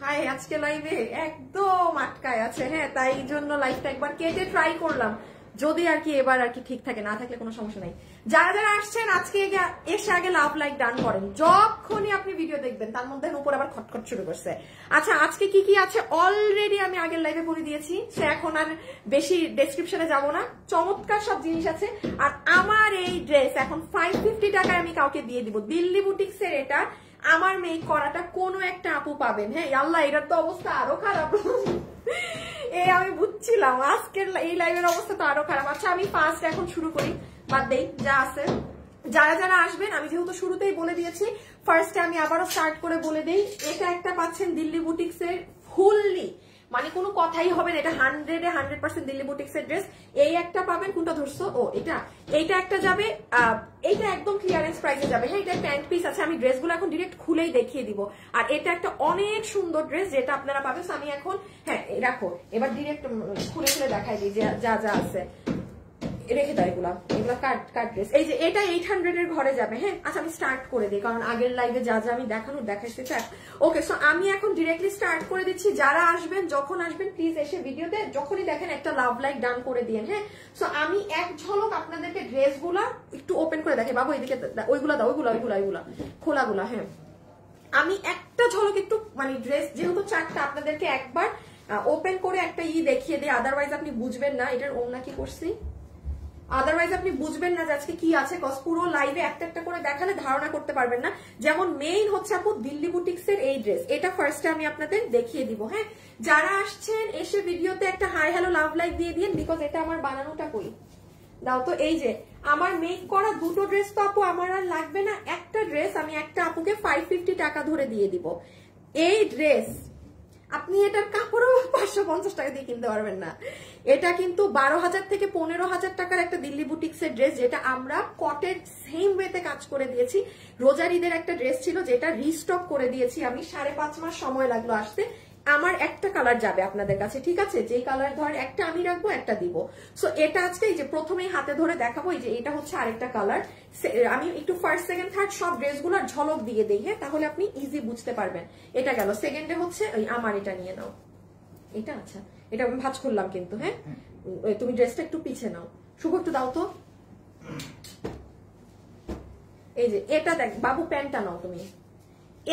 High, আজকে লাইভে একদম আটকায় আছে। হ্যাঁ, তাই জন্য লাইভটা একবার কেটে ট্রাই করলাম, যদি আর কি এবার আর কি ঠিক থাকে, না থাকলে কোনো সমস্যা নাই। যারা যারা আসছেন আজকে এসে আগে লাভ লাইক ডান করেন, যখনই আপনি ভিডিও দেখবেন তার মধ্যে উপর আবার খটখট শুরু করছে। আচ্ছা, আজকে কি কি আছে অলরেডি আমি আগের লাইভে বলে দিয়েছি, সে এখন আর বেশি ডেসক্রিপশনে যাব না। চমৎকার সব জিনিস আছে। আর আমার এই ড্রেস এখন 550 টাকায় আমি কাউকে দিয়ে দিব। দিল্লি বুটিক্সের এটা আমার মেক করাটা কোনো একটা আপু পাবেন। হ্যাঁ আল্লাহ, এটার তো অবস্থা আরো খারাপ। আমি বুঝছিলাম আজকের এই লাইভের অবস্থা তো আরো খারাপ। আচ্ছা, আমি ফার্স্ট এখন শুরু করি, বাদ দেই যা আছে। যারা যারা আসবেন আমি যেহেতু শুরুতেই বলে দিয়েছি, ফার্স্টে আমি আবারও স্টার্ট করে বলে দেই। এটা একটা পাচ্ছেন দিল্লি বুটিক্সের ফুললি, মানে কোনো কথাই হবে না, এটা 100% দিল্লি বুটিক্সের ড্রেস। এই একটা পাবেন, কোনটা ধরছো? ও এইটা একটা যাবে, এইটা একদম ক্লিয়ারেন্স প্রাইসে যাবে। হ্যাঁ, এটা প্যান্ট পিস আছে, আমি ড্রেসগুলো এখন ডিরেক্ট খুলেই দেখিয়ে দিব। আর এটা একটা অনেক সুন্দর ড্রেস যেটা আপনারা পাবেন। আমি এখন হ্যাঁ রাখো, এবার ডিরেক্ট খুলে খুলে দেখাই দিই যা যা আছে। রেখে দাও এগুলা কাট ড্রেস। এই যে এটা 800 এর ঘরে যাবে। হ্যাঁ, আচ্ছা আমি স্টার্ট করে দিই, কারণ আগের লাইভে যা যা আমি দেখাইতে চাই। ওকে, সো আমি এখন ডিরেক্টলি স্টার্ট করে দিচ্ছি। যারা আসবেন, যখন আসবেন প্লিজ এসে ভিডিওতে যখনই দেখেন একটা লাভ লাইক ডান করে দিন। হ্যাঁ, সো আমি এক ঝলক আপনাদেরকে ড্রেসগুলা একটু ওপেন করে দেখে। বাবু এদিকে ওইগুলা দাও, ওইগুলা খোলাগুলা। হ্যাঁ, আমি একটা ঝলক একটু মানে ড্রেস যেহেতু চারটা, আপনাদেরকে একবার ওপেন করে একটা দেখিয়ে দিই, আদারওয়াইজ আপনি বুঝবেন না এটার ওড়না কি করছি। আদারওয়াইজ আপনি বুঝবেন না যে আজকে কি আছে, কজ পুরো লাইভে একটা একটা করে দেখালে ধারণা করতে পারবেন না। যেমন মেইন হচ্ছে আপু দিল্লি বুটিক্সের এই ড্রেস, এটা ফার্স্টে আমি আপনাদের দেখিয়ে দিব। হ্যাঁ, যারা আসছেন এসে ভিডিওতে একটা হাই হ্যালো লাভ লাইক দিয়ে দিন, বিকজ এটা আমার বানানোটা কই দাও তো। এই যে আমার মেক করা দুটো ড্রেস তো আপু আমার আর লাগবে না, একটা ড্রেস আমি একটা আপুকে 550 টাকা ধরে দিয়ে দিব। এই ড্রেস আপনি এটার কাপড়ও 550 টাকা দিয়ে কিনতে পারবেন না। এটা কিন্তু 12,000 থেকে 15,000 টাকার একটা দিল্লি বুটিক্সের ড্রেস, যেটা আমরা কটের সেম ওয়েতে কাজ করে দিয়েছি। রোজার ঈদের একটা ড্রেস ছিল যেটা রিস্টক করে দিয়েছি আমি, 5.5 মাস সময় লাগলো আসতে। আমার একটা কালার যাবে আপনাদের কাছে, ঠিক আছে? যেই কালার ধর একটা আমি রাখবো, একটা দিব। সো এটা আজকে এই যে প্রথমেই হাতে ধরে দেখাবো, এই যে এটা হচ্ছে আরেকটা কালার। আমি একটু ফার্স্ট সেকেন্ড থার্ড সব ড্রেসগুলোর ঝলক দিয়ে দিই। হ্যাঁ, তাহলে আপনি ইজি বুঝতে পারবেন। এটা গেল। সেকেন্ডে হচ্ছে ওই আমার এটা নিয়ে নাও, এটা আচ্ছা এটা আমি ভাঁজ করলাম কিন্তু। হ্যাঁ, তুমি ড্রেসটা একটু পিছে নাও, শুভ একটু দাও তো। এই যে এটা দেখ বাবু, প্যান্টটা নাও তুমি।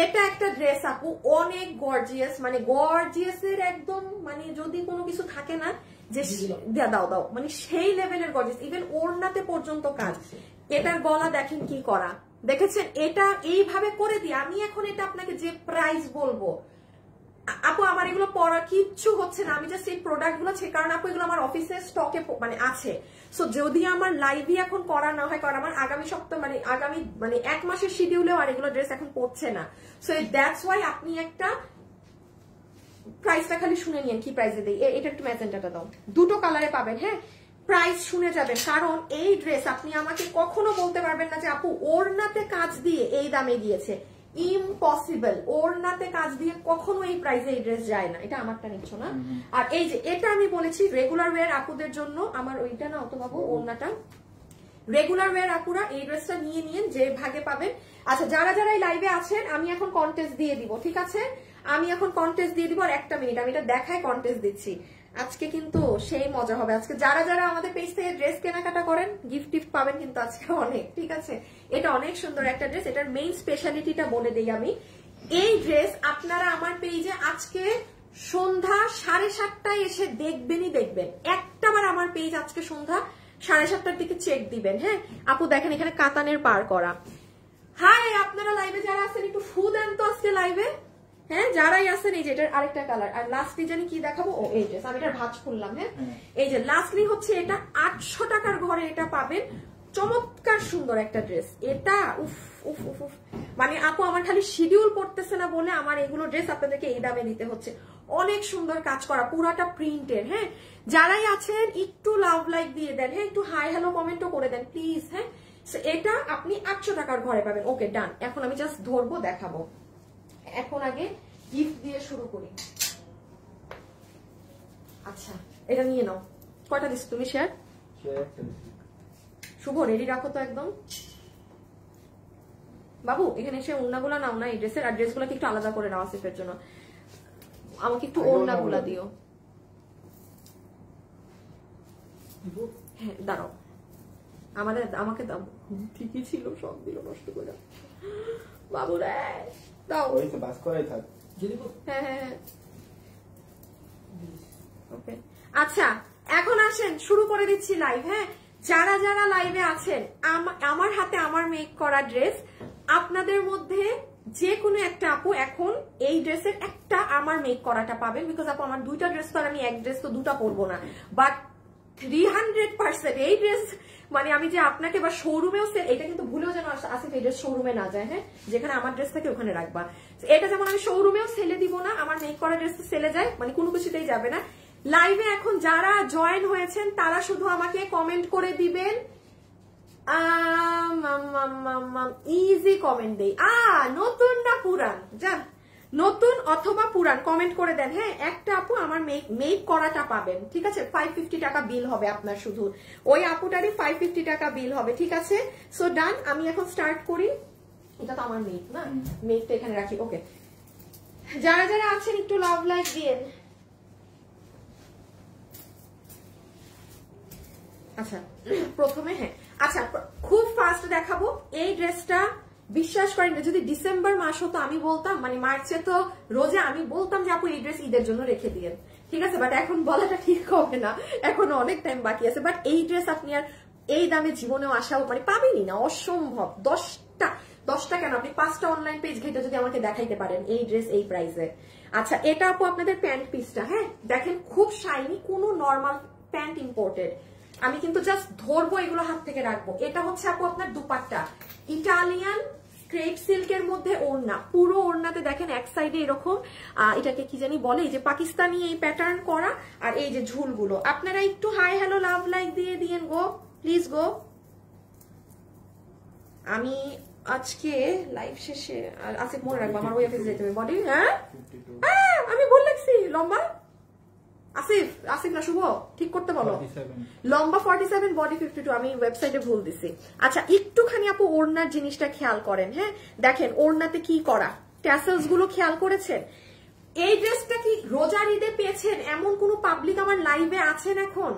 এটা একটা ড্রেস আপু অনেক গর্জিয়াস, মানে গর্জিয়াস এর একদম, মানে যদি কোনো কিছু থাকে না যে দাও মানে সেই লেভেলের গর্জিয়াস, ইভেন ওড়নাতে পর্যন্ত কাজ। এটার গলা দেখেন কি করা, দেখেছেন? এটা এইভাবে করে দিই আমি এখন। এটা আপনাকে যে প্রাইস বলবো আপু, আমার এগুলো পড়া কিচ্ছু হচ্ছে না, আমি জাস্ট এই প্রোডাক্ট গুলো, কারণ আপু এগুলো আমার অফিসের স্টকে মানে আছে। সো যদি আমার লাইভই এখন করা না হয়, কারণ আমার আগামী সপ্তাহ মানে 1 মাসের শিডিউলেও আর এগুলো ড্রেস এখন পড়ছে না। সো দ্যাটস ওয়াই আপনি একটা প্রাইসটা খালি শুনে নিন কি প্রাইসে দেই। এটা একটু ম্যাজেন্টাটা দাও, দুটো কালারে পাবেন। হ্যাঁ, প্রাইস শুনে যাবেন, কারণ এই ড্রেস আপনি আমাকে কখনো বলতে পারবেন না যে আপু ওড়নাতে কাজ দিয়ে এই দামে দিয়েছে। ইম্পসিবল, ওড়নাতে কাজ দিয়ে কখনো এই প্রাইসে এই ড্রেস যায় না। এটা আমারটা নিচ্ছ না? আর এই যে এটা আমি বলেছি রেগুলার ওয়্যার আপুদের জন্য, আমার ওইটা না অত বাবু, ওড়নাটা রেগুলার ওয়্যার আপুরা এই ড্রেসটা নিয়ে নিন, যে ভাগে পাবেন। আচ্ছা, যারা যারা এই লাইভে আছেন আমি এখন কন্টেস্ট দিয়ে দিব, ঠিক আছে? আমি এখন কন্টেস্ট দিয়ে দিব। আর একটা মিনিট আমি এটা দেখাই কন্টেস্ট দিচ্ছি। আজকে কিন্তু সেই মজা হবে। আজকে যারা যারা আমাদের পেজ থেকে ড্রেস কেনাকাটা করেন গিফট পাবেন কিন্তু আজকে অনেক, ঠিক আছে? এটা অনেক সুন্দর একটা ড্রেস। এটার মেইন স্পেশালিটিটা বলে দিই আমি। এই ড্রেস আপনারা আমার পেজে আজকে সন্ধ্যা 7:30টায় এসে দেখবেনই দেখবেন। একটাবার আমার পেজ আজকে সন্ধ্যা 7:30টার দিকে চেক দিবেন। হ্যাঁ আপু দেখেন এখানে কাতানের পার করা। হাই, আপনারা লাইভে যারা আছেন একটু ফু দেন তো আজকে লাইভে। হ্যাঁ, যারাই আছেন, এই যে এটার আরেকটা কালার। আর লাস্টলি জানি কি দেখাবো, ও এই ড্রেস আমি এটার ভাঁজ করলাম। হ্যাঁ, এই যে লাস্টলি হচ্ছে এটা 800 টাকার ঘরে এটা পাবেন। চমৎকার সুন্দর একটা ড্রেস এটা। উফ উফ উফ উফ, মানে আপু আমার খালি শিডিউল পড়তেছে না বলে আমার এগুলো ড্রেস আপনাদেরকে এই দামে দিতে হচ্ছে। অনেক সুন্দর কাজ করা, পুরাটা প্রিন্টের। হ্যাঁ, যারাই আছেন একটু লাভ লাইক দিয়ে দেন। হ্যাঁ, একটু হাই হ্যালো কমেন্টও করে দেন প্লিজ। হ্যাঁ, এটা আপনি 800 টাকার ঘরে পাবেন। ওকে ডান। এখন আমি জাস্ট ধরবো, দেখাবো। এখন আগে গিফট দিয়ে শুরু করি। আচ্ছা, এটা নিয়ে নাও। কয়টা দিচ্ছ তুমি? শেয়ার শুভ রেডি রাখো তো একদম। বাবু এখানে এসে ওড়নাগুলো নাও না এই ড্রেসের, আর ড্রেসগুলো একটু আলাদা করে নাও আসিফের জন্য। আমাকে একটু ওড়নাগুলা দিও। হ্যাঁ দাঁড়াও, আমাকে দাও। ঠিকই ছিল, সব দিল নষ্ট করে। বাবু রে দাও। ওই তো বাস করাই থাক। হ্যাঁ হ্যাঁ ওকে আচ্ছা, এখন আসেন শুরু করে দিচ্ছি লাইভ। হ্যাঁ, যারা যারা লাইভে আছেন, আমার হাতে আমার মেক করা ড্রেস, আপনাদের মধ্যে যে কোনো একটা আপু এখন এই ড্রেসের একটা আমার মেক করাটা পাবেন। বিকজ আপু আমার দুইটা ড্রেস তো, আর আমি এক ড্রেস তো দুটা পরবো না, বাট 300% এই ড্রেস মানে আমি যে আপনাকে বা শোরুমেও এটা কিন্তু ভুলেও যেন আসিফ এই ড্রেস শোরুমে না যায়। হ্যাঁ, যেখানে আমার ড্রেস থাকে ওখানে রাখবা। এটা যেমন আমি শোরুমেও সেলে দিব না, আমার মেক করা ড্রেস তো সেলে যায়, মানে কোনো কিছুতেই যাবে না। লাইভে এখন যারা জয়েন হয়েছেন তারা শুধু আমাকে কমেন্ট করে দিবেন, ইজি কমেন্ট দেই। নতুন না পুরান, যান নতুন অথবা পুরান কমেন্ট করে দেন। হ্যাঁ, একটা আপু আমার মেক করাটা পাবেন, ঠিক আছে? 550 টাকা বিল হবে আপনার, শুধু ওই আপুটারই 550 টাকা বিল হবে, ঠিক আছে? সো ডান, আমি এখন স্টার্ট করি। এটা তো আমার মেক না, মেকটা এখানে রাখি। ওকে, যারা যারা আছেন একটু লাভ লাইক দিয়েন। আচ্ছা প্রথমে হ্যাঁ, আচ্ছা খুব ফাস্ট দেখাবো এই ড্রেসটা। বিশ্বাস করেন যদি ডিসেম্বর মাস হতো আমি বলতাম, মানে মার্চে তো রোজে আমি বলতাম যে আপু এই ড্রেস ঈদের জন্য রেখে দিয়ে, ঠিক আছে? বাট এখন বলাটা ঠিক হবে না, এখনো অনেক টাইম বাকি আছে। বাট এই ড্রেস আপনি আর এই দামে জীবনেও আসাও মানে পাবেনই না, অসম্ভব। 10টা কেন, আপনি 5টা অনলাইন পেজ ঘেটে যদি আমাকে দেখাইতে পারেন এই ড্রেস এই প্রাইসে। আচ্ছা, এটা আপু আপনাদের প্যান্ট পিসটা, হ্যাঁ দেখেন খুব শাইনি, কোনো নর্মাল প্যান্ট ইম্পোর্টেড। আমি কিন্তু জাস্ট ধরবো, এগুলো হাত থেকে রাখবো। এটা হচ্ছে আপু আপনার দুপাট্টা, ইটালিয়ান ক্রেপ সিল্কের মধ্যে ওড়না, পুরো ওড়নাতে দেখেন এক সাইডে এরকম এটাকে কি জানি বলে, এই যে পাকিস্তানি এই প্যাটার্ন করা, আর এই যে ঝুলগুলো। আপনারা একটু হাই হ্যালো লাভ লাইক দিয়ে দিয়েন গো, প্লিজ গো। আমি আজকে লাইভ শেষে আসিফ মনে রাখবো আমার ওই অফিসে যেতে হবে। বডি হ্যাঁ আমি ভুল লাগছি, লম্বা আসিফ না শুভ, ঠিক করতে বলো। লম্বা 47, বডি 52, আমি ওয়েবসাইটে ভুল দিছি। আচ্ছা একটুখানি আপু ওড়নার জিনিসটা খেয়াল করেন। হ্যাঁ দেখেন ওড়নাতে কি করা, ট্যাসেলস গুলো খেয়াল করেছেন? এই ড্রেসটা কি রোজার ঈদে পেয়েছেন এমন কোন পাবলিক আমার লাইভে আছেন এখন?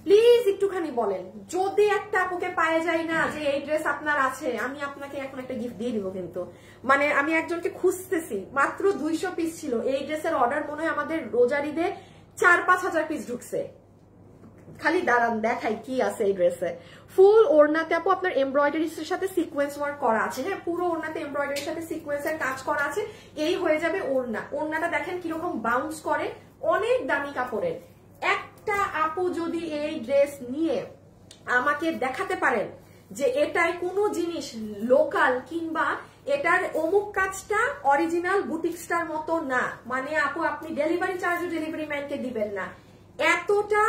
প্লিজ একটুখানি বলেন। যদি একটা আপুকে পায়ে যায় না যে এই ড্রেস আপনার আছে, আমি আপনাকে এখন একটা গিফট দিয়ে দিব। কিন্তু মানে আমি একজনকে খুঁজতেছি, মাত্র 200 পিস ছিল এই ড্রেসের অর্ডার, মনে হয় আমাদের রোজার ঈদে 4-5 হাজার পিস ঢুকছে। খালি দাঁড়ান দেখাই কি আছে এই ড্রেসে। ফুল ওড়নাতে আপু আপনার এমব্রয়ডারির সাথে সিকোয়েন্স ওয়ার্ক করা আছে। হ্যাঁ, পুরো ওড়নাতে এমব্রয়ডারির সাথে সিকোয়েন্সের কাজ করা আছে। এই হয়ে যাবে ওড়না। ওড়নাটা দেখেন কিরকম বাউন্স করে, অনেক দামি কাপড়ের। একটা আপু যদি এই ড্রেস নিয়ে আমাকে দেখাতে পারেন যে এটাই কোনো জিনিস লোকাল, কিংবা এটার অমুক কাজটা অরিজিনাল বুটিক্সটার মতো না, মানে আপু আপনি ডেলিভারি চার্জও ডেলিভারি ম্যানকে দিবেন না, এতটা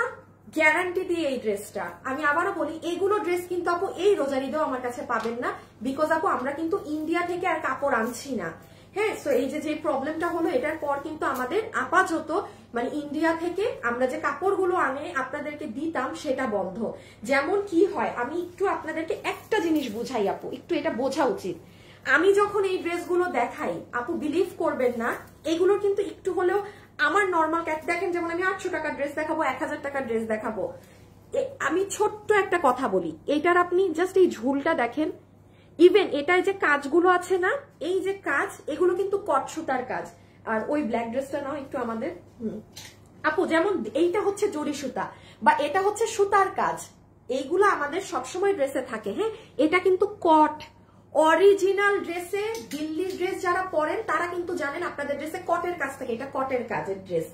গ্যারান্টি দিয়ে এই ড্রেসটা। আমি আবারও বলি, এগুলো ড্রেস কিন্তু আপু এই রোজার ঈদেও আমার কাছে পাবেন না, বিকজ আপু আমরা কিন্তু ইন্ডিয়া থেকে আর কাপড় আনছি না। হ্যাঁ, সো এই যে প্রবলেমটা হলো, এটার পর কিন্তু আমাদের আপাতত মানে ইন্ডিয়া থেকে আমরা যে কাপড়গুলো আনে আপনাদেরকে দিতাম সেটা বন্ধ। যেমন কি হয়, আমি একটু আপনাদেরকে একটা জিনিস বুঝাই আপু, একটু এটা বোঝা উচিত। আমি যখন এই ড্রেসগুলো দেখাই আপু বিলিভ করবেন না, এগুলো কিন্তু একটু হলেও আমার নর্মাল দেখেন, যেমন আমি 800 টাকার ড্রেস দেখাবো, 1000 টাকার ড্রেস দেখাবো। আমি ছোট্ট একটা কথা বলি, এইটার আপনি জাস্ট এই ঝুলটা দেখেন, ইভেন এটার যে কাজগুলো আছে না, এই যে কাজ, এগুলো কিন্তু কট সুতার কাজ। আর ওই ব্ল্যাক ড্রেসটা নাও একটু আমাদের আপু, যেমন এইটা হচ্ছে জরি সুতা বা এটা হচ্ছে সুতার কাজ, এইগুলো আমাদের সবসময় ড্রেসে থাকে। হ্যাঁ, এটা কিন্তু কট অরিজিনাল ড্রেসে, দিল্লির ড্রেস যারা পরেন তারা কিন্তু জানেন আপনাদের ড্রেসে কটের কাজ থাকে, এটা কটের কাজের ড্রেস।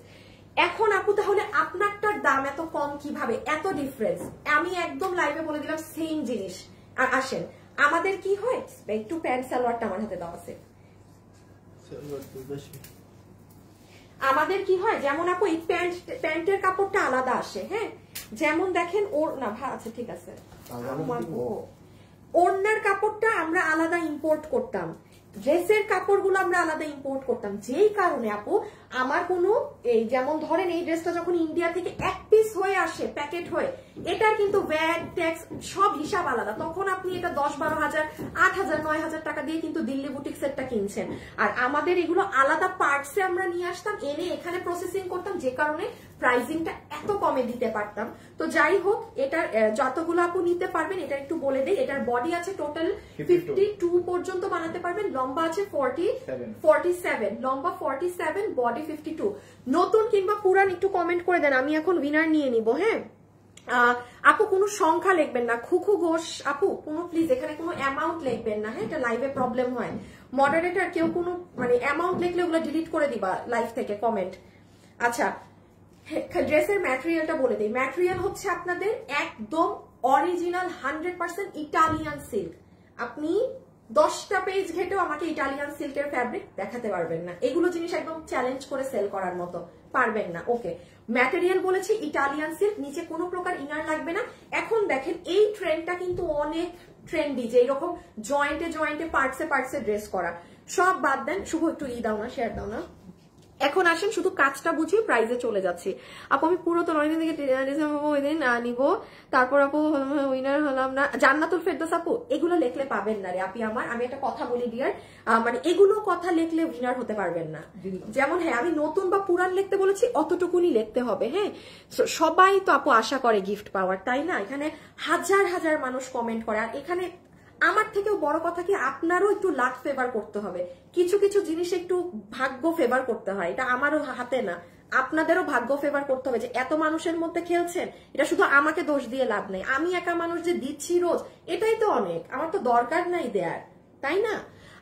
এখন আপু তাহলে আপনারটার দাম এত কম কিভাবে, এত ডিফারেন্স? আমি একদম লাইভে বলে দিলাম সেম জিনিস। আর আসেন আমাদের কি হয়, একটু প্যান্ট সালোয়ারটা আমার হাতে দেওয়া আছে, আমাদের কি হয়, যেমন আপু এই প্যান্টের কাপড়টা আলাদা আসে। হ্যাঁ, যেমন দেখেন ওর না ভা আছে, ঠিক আছে, ওড়নার কাপড়টা আমরা আলাদা ইম্পোর্ট করতাম, ড্রেসের কাপড়গুলো আমরা আলাদা ইম্পোর্ট করতাম, যেই কারণে আপু আমার কোনো এই যেমন ধরেন এই ড্রেসটা যখন ইন্ডিয়া থেকে 1 পিস পিস হয়ে আসে প্যাকেট হয়ে, এটার কিন্তু ভ্যাট ট্যাক্স সব হিসাব আলাদা। তখন আপনি এটা 10-12 হাজার 8 হাজার 9 হাজার টাকা দিয়ে কিন্তু দিল্লি বুটিক সেটটা কিনছেন। আর আমাদের এগুলো আলাদা পার্টসে আমরা নিয়ে আসতাম, এনে এখানে প্রসেসিং করতাম, যে কারণে প্রাইসিংটা এত কমে দিতে পারতাম। তো যাই হোক, এটার যতগুলো আপু নিতে পারবেন এটা একটু বলে দেই। এটার বডি আছে টোটাল 52 পর্যন্ত বানাতে পারবেন, লম্বা আছে 47, লম্বা 47, বডি 52। নতুন কিংবা পুরান একটু কমেন্ট করে দেন, আমি এখন উইনার নিয়ে নিব। হ্যাঁ আপু কোনো সংখ্যা লিখবেন না, খুখু ঘোষ আপু কোনো প্লিজ এখানে কোনো অ্যামাউন্ট লিখবেন না। হ্যাঁ, এটা লাইভে প্রবলেম হয়, মডারেটর কেউ কোনো মানে অ্যামাউন্ট লিখলে ওগুলো ডিলিট করে দিবা লাইভ থেকে কমেন্ট। আচ্ছা, ড্রেসের ম্যাটেরিয়ালটা বলে দিই। ম্যাটেরিয়াল হচ্ছে আপনাদের একদম অরিজিনাল 100% ইটালিয়ান সিল্ক। আপনি 10টা পেজ ঘেটেও আমাকে ইটালিয়ান সিল্কের ফ্যাব্রিক দেখাতে পারবেন না। এগুলো জিনিস একদম চ্যালেঞ্জ করে সেল করার মতো, পারবেন না। ওকে, ম্যাটেরিয়াল বলেছি ইটালিয়ান সিল্ক, নিচে কোনো প্রকার ইনার লাগবে না। এখন দেখেন এই ট্রেন্ডটা কিন্তু অনেক ট্রেন্ডি, যে এরকম জয়েন্টে জয়েন্টে পার্টসে ড্রেস করা, সব বাদ দেন। শুভ একটু দাও না, শেয়ার দাও না। এখন আসেন শুধু কাজটা বুঝিয়ে প্রাইজে চলে যাচ্ছি। আপু আমি পুরো তো 9 দিন থেকে ওই দিন নিবো, তারপর আপু উইনার হলাম না। জান্নাতুল ফেরদৌস আপু এগুলো লিখলে পাবেন না রে আপি আমার, আমি একটা কথা বলি ডিয়ার, মানে এগুলো কথা লিখলে উইনার হতে পারবেন না। যেমন হ্যাঁ আমি নতুন বা পুরান লিখতে বলেছি, অতটুকুনি লিখতে হবে। হ্যাঁ, সবাই তো আপু আশা করে গিফট পাওয়ার, তাই না? এখানে হাজার হাজার মানুষ কমেন্ট করে, আর এখানে আমার থেকেও বড় কথা কি আপনারও একটু লাক ফেভার করতে হবে। কিছু কিছু জিনিস একটু ভাগ্য ফেভার করতে হয়, এটা আমারও হাতে না, আপনাদেরও ভাগ্য ফেভার করতে হবে। যে এত মানুষের মধ্যে খেলছেন, এটা শুধু আমাকে দোষ দিয়ে লাভ নেই। আমি একা মানুষ যে দিচ্ছি রোজ, এটাই তো অনেক, আমার তো দরকার নাই দেয়ার, তাই না?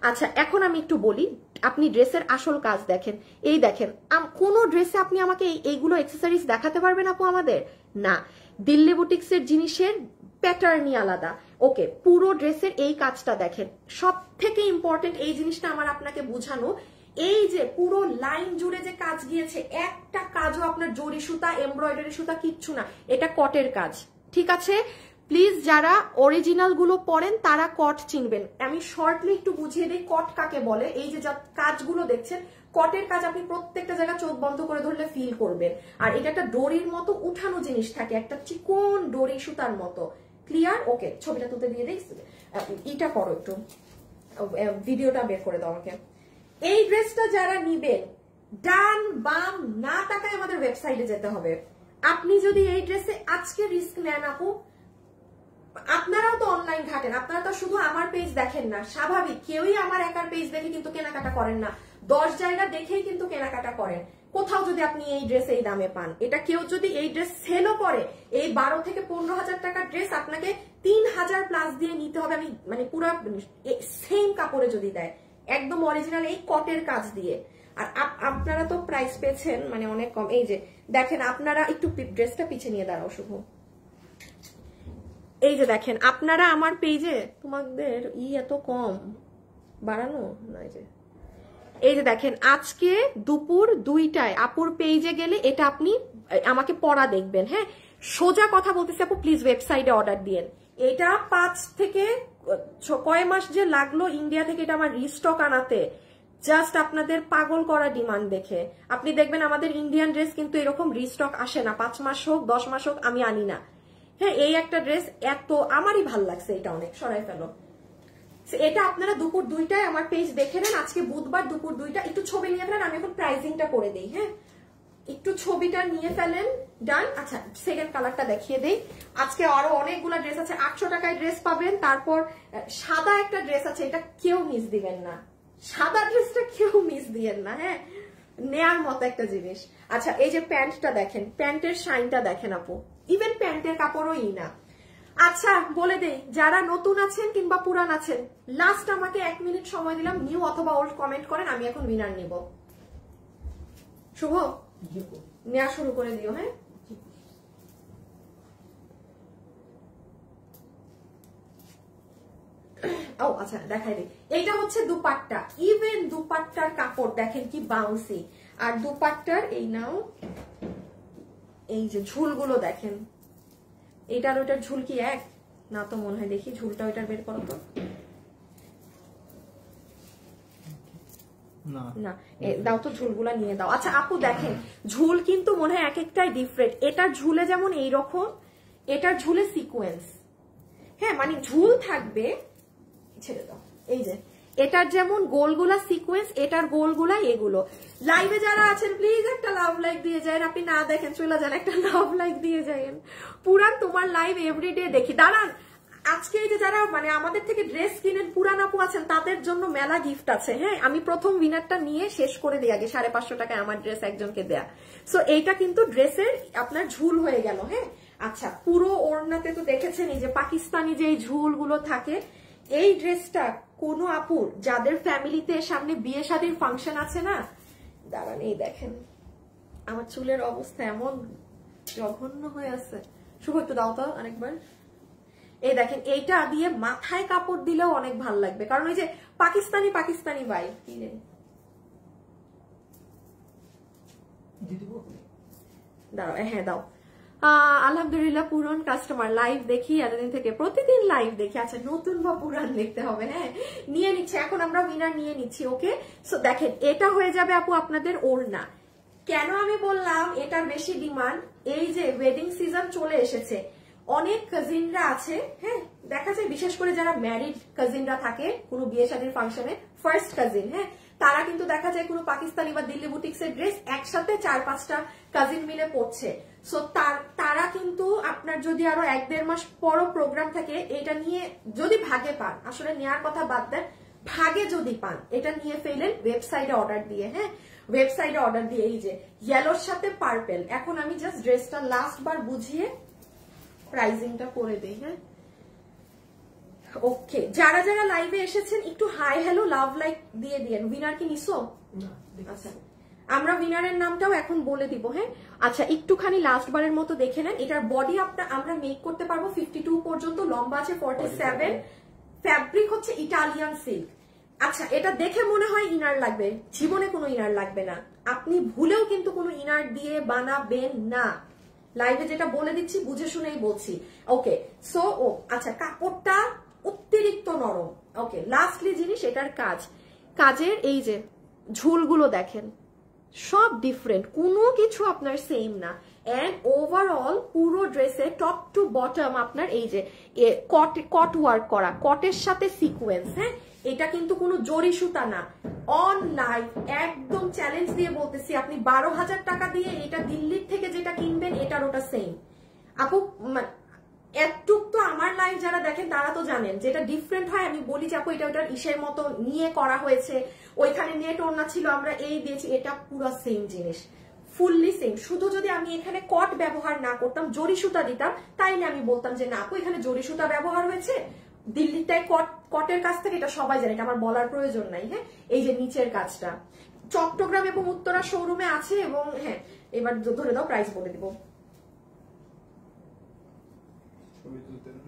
আচ্ছা, এখন আমি একটু বলি, আপনি ড্রেসের আসল কাজ দেখেন। এই দেখেন, কোন ড্রেসে আপনি আমাকে এইগুলো অ্যাকসেসরিজ দেখাতে পারবেন আপু আমাদের? না, দিল্লি বুটিক্সের জিনিসের প্যাটার্নই আলাদা। ওকে, পুরো ড্রেসের এই কাজটা দেখেন, সব থেকে ইম্পর্টেন্ট এই জিনিসটা আমার আপনাকে বোঝানো, এই যে পুরো লাইন জুড়ে যে কাজ গিয়েছে, একটা কাজও আপনার জরি সুতা এমব্রয়ডারি সুতা কিচ্ছু না, এটা কটের কাজ। ঠিক আছে, প্লিজ যারা অরিজিনাল গুলো পড়েন তারা কট চিনবেন। আমি শর্টলি একটু বুঝিয়ে দিই কট কাকে বলে। এই যে কাজগুলো দেখছেন, কটের কাজ আপনি প্রত্যেকটা জায়গায় চোখ বন্ধ করে ধরলে ফিল করবেন। আর এটা একটা ডোরির মতো উঠানো জিনিস থাকে, একটা চিকন ডোরি সুতার মতো। ক্লিয়ার? ওকে, ছবিটা তুলতে দিয়ে দিই, এটা করো একটু, ভিডিওটা বের করে দাও আমাকে। এই ড্রেসটা যারা নিবেন, ডান বাম না তাকায় আমাদের ওয়েবসাইটে যেতে হবে। আপনি যদি এই ড্রেসে আজকে রিস্ক নেন আপু, আপনারাও তো অনলাইন ঘাটেন, আপনারা তো শুধু আমার পেজ দেখেন না, স্বাভাবিক কেউই আমার একার পেজ দেখে কিন্তু কেনাকাটা করেন না, 10 জায়গা দেখেই কিন্তু কেনাকাটা করেন। কোথাও যদি আপনি এই ড্রেস এই দামে পান, এটা কেউ যদি এই ড্রেস সেলও করে, এই 12 থেকে 15 হাজার টাকার ড্রেস আপনাকে 3000 প্লাস দিয়ে নিতে হবে। আমি মানে পুরো সেম কাপড়ে যদি দেয়, একদম অরিজিনাল এই কটের কাজ দিয়ে। আর আপনারা তো প্রাইস পেয়েছেন মানে অনেক কম। এই যে দেখেন, আপনারা একটু ড্রেসটা পিছিয়ে নিয়ে দাঁড়াও শুভ। এই যে দেখেন, আপনারা আমার পেজে, তোমাদের এত কম বাড়ানো না, এই যে দেখেন আজকে দুপুর 2টায় আপুর পেজে গেলে এটা আপনি আমাকে পড়া দেখবেন। হ্যাঁ, সোজা কথা বলতেছি আপু, প্লিজ ওয়েবসাইটে অর্ডার দিয়েন। এটা 5 থেকে কয় মাস যে লাগলো ইন্ডিয়া থেকে এটা আমার রিস্টক আনাতে, জাস্ট আপনাদের পাগল করা ডিমান্ড দেখে। আপনি দেখবেন আমাদের ইন্ডিয়ান ড্রেস কিন্তু এরকম রিস্টক আসে না, 5 মাস হোক 10 মাস হোক আমি আনি না। হ্যাঁ, এই একটা ড্রেস এত আমারই ভাল লাগছে, এটা অনেক সরাই ফেলো। এটা আপনারা দুপুর 2টায় আমার পেজ দেখে নেন, আজকে বুধবার দুপুর 2টা। একটু ছবি নিয়ে ফেলেন, আমি এখন প্রাইসিংটা করে দেই। হ্যাঁ, একটু ছবিটা নিয়ে ফেলেন, ডান। আচ্ছা, সেকেন্ড কালারটা দেখিয়ে দেই। আজকে আরো অনেকগুলো ড্রেস আছে, 800 টাকায় ড্রেস পাবেন। তারপর সাদা একটা ড্রেস আছে, এটা কেউ মিস দিবেন না, সাদা ড্রেসটা কেউ মিস দিবেন না। হ্যাঁ, নেয়ার মতো একটা জিনিস। আচ্ছা, এই যে প্যান্টটা দেখেন, প্যান্টের শাইনটা দেখেন আপু, ইভেন প্যান্টের কাপড়ও না। আচ্ছা বলে দেই, যারা নতুন আছেন কিংবা পুরান আছেন, লাস্ট আমাকে 1 মিনিট সময় দিলাম, নিউ অথবা ওল্ড কমেন্ট করেন, আমি এখন উইনার নিব। শুভ নেওয়া শুরু করে দিও। হ্যাঁ, ও আচ্ছা দেখাই দিই, এইটা হচ্ছে দুপাট্টা। ইভেন দুপাট্টার কাপড় দেখেন কি বাউন্সি, আর দুপাট্টার এই নাও, এই যে ঝুলগুলো দেখেন, এইটার ওইটার ঝুল কি এক না? তো মনে হয়, দেখি ঝুলটা ওইটার বের করো তো। না দাও তো ঝুলগুলা নিয়ে দাও। আচ্ছা আপু দেখেন ঝুল কিন্তু মনে হয় এক একটাই ডিফারেন্ট। এটার ঝুলে যেমন এইরকম, এটার ঝুলে সিকোয়েন্স, হ্যাঁ মানে ঝুল থাকবে, ছেড়ে দাও, এই যে এটার যেমন গোলগুলা সিকোয়েন্স, এটার গোলগুলা এগুলো। লাইভে যারা আছেন প্লিজ একটা লাভ লাইক দিয়ে যায়, আপনি না দেখেন চলে যান, একটা লাভ লাইক দিয়ে যায়েন। পুরান তোমার লাইভ এভরিডে দেখি। দাঁড়ান আজকে এই যে যারা মানে আমাদের থেকে ড্রেস কিনেন পুরান আপু আছেন তাদের জন্য মেলা গিফট আছে। হ্যাঁ আমি প্রথম উইনারটা নিয়ে শেষ করে দিই আগে, 550 টাকায় আমার ড্রেস একজনকে দেয়া। সো এইটা কিন্তু ড্রেসের আপনার ঝুল হয়ে গেল। হ্যাঁ আচ্ছা পুরো ওড়নাতে তো দেখেছেন এই যে পাকিস্তানি যে ঝুলগুলো থাকে। এই ড্রেসটা কোনো আপুর যাদের ফ্যামিলিতে সামনে বিয়ে শাদীর ফাংশন আছে না, দাঁড়ান এই দেখেন আমার চুলের অবস্থা এমন জঘন্য হয়ে আছে, শুভ একটু দাও তো আরেকবার। এই দেখেন এইটা দিয়ে মাথায় কাপড় দিলেও অনেক ভালো লাগবে, কারণ ওই যে পাকিস্তানি পাকিস্তানি ভাই দাও, হ্যাঁ দাও। আলহামদুলিল্লাহ পুরান কাস্টমার, লাইভ দেখি এতদিন থেকে, প্রতিদিন লাইভ দেখি। আচ্ছা নতুন বা পুরান দেখতে হবে। হ্যাঁ নিয়ে নিচ্ছি এখন আমরা উইনার নিয়ে নিচ্ছি। ওকে সো দেখেন এটা হয়ে যাবে আপু আপনাদের ওড়না। কেন আমি বললাম এটার বেশি ডিমান্ড, এই যে ওয়েডিং সিজন চলে এসেছে, অনেক কাজিনরা আছে, হ্যাঁ দেখা যায় বিশেষ করে যারা ম্যারিড কাজিনরা থাকে কোনো বিয়ে শাদীর ফাংশনে, ফার্স্ট কাজিন, হ্যাঁ তারা কিন্তু দেখা যায় কোনো পাকিস্তানি বা দিল্লি বুটিক্সের ড্রেস একসাথে 4-5টা কাজিন মিলে পড়ছে। সো তারা কিন্তু আপনার যদি আরো 1-1.5 মাস পরও প্রোগ্রাম থাকে এটা নিয়ে যদি ভাগে পান, আসলে নেওয়ার কথা বাদ দেন, ভাগে যদি পান এটা নিয়ে ফেলেন ওয়েবসাইটে অর্ডার দিয়ে। হ্যাঁ ওয়েবসাইটে অর্ডার দিয়ে এই যে ইয়েলোর সাথে পার্পেল। এখন আমি জাস্ট ড্রেসটা লাস্ট বার বুঝিয়ে প্রাইজিংটা করে দেই। হ্যাঁ ওকে যারা যারা লাইভে এসেছেন একটু হাই হ্যালো লাভ লাইক দিয়ে দিয়েন। উইনার কি নিছো? আচ্ছা আমরা উইনারের নামটাও এখন বলে দিব। হ্যাঁ আচ্ছা একটুখানি লাস্ট বারের মতো দেখে নেন। এটার বডি আমরা মেক করতে পারবো 52 পর্যন্ত, লম্বা আছে 47, ফ্যাব্রিক হচ্ছে ইটালিয়ান সিল্ক। আচ্ছা এটা দেখে মনে হয় ইনার লাগবে, জীবনে কোনো ইনার লাগবে না, আপনি ভুলেও কিন্তু কোনো ইনার দিয়ে বানাবেন না। লাইভে যেটা বলে দিচ্ছি বুঝে শুনেই বলছি। ওকে সো আচ্ছা কাপড়টা অতিরিক্ত নরম। ওকে লাস্টলি জিনিস এটার কাজের এই যে ঝুলগুলো দেখেন সব ডিফারেন্ট, কোনো কিছু আপনার সেম না। এন্ড ওভারঅল পুরো ড্রেসে টপ টু বটম আপনার এই যে কট ওয়ার্ক করা, কটের সাথে সিকোয়েন্স। হ্যাঁ এটা কিন্তু কোনো জরি সুতা না। অন লাইভ একদম চ্যালেঞ্জ দিয়ে বলতেছি, আপনি 12,000 টাকা দিয়ে এটা দিল্লির থেকে যেটা কিনবেন এটার ওটা সেম। আপু এতটুক তো আমার লাইভ যারা দেখেন তারা তো জানেন যেটা ডিফারেন্ট হয়। আমি বলি যে আপু এটা ওটার ইসের মতো নিয়ে করা হয়েছে, ওইখানে নেট ওড়না ছিল আমরা এই দিয়েছি, এটা পুরো সেম জিনিস, ফুললি সেম। শুধু যদি আমি এখানে কট ব্যবহার না করতাম, জরি সুতা দিতাম, তাইলে আমি বলতাম যে না আপু এখানে জরি সুতা ব্যবহার হয়েছে, দিল্লিটাই কটের কাছ থেকে, এটা সবাই জানে, এটা আমার বলার প্রয়োজন নাই। হ্যাঁ এই যে নিচের কাজটা চট্টগ্রাম এবং উত্তরা শোরুমে আছে। এবং হ্যাঁ এবার ধরে দাও প্রাইস বলে দিব।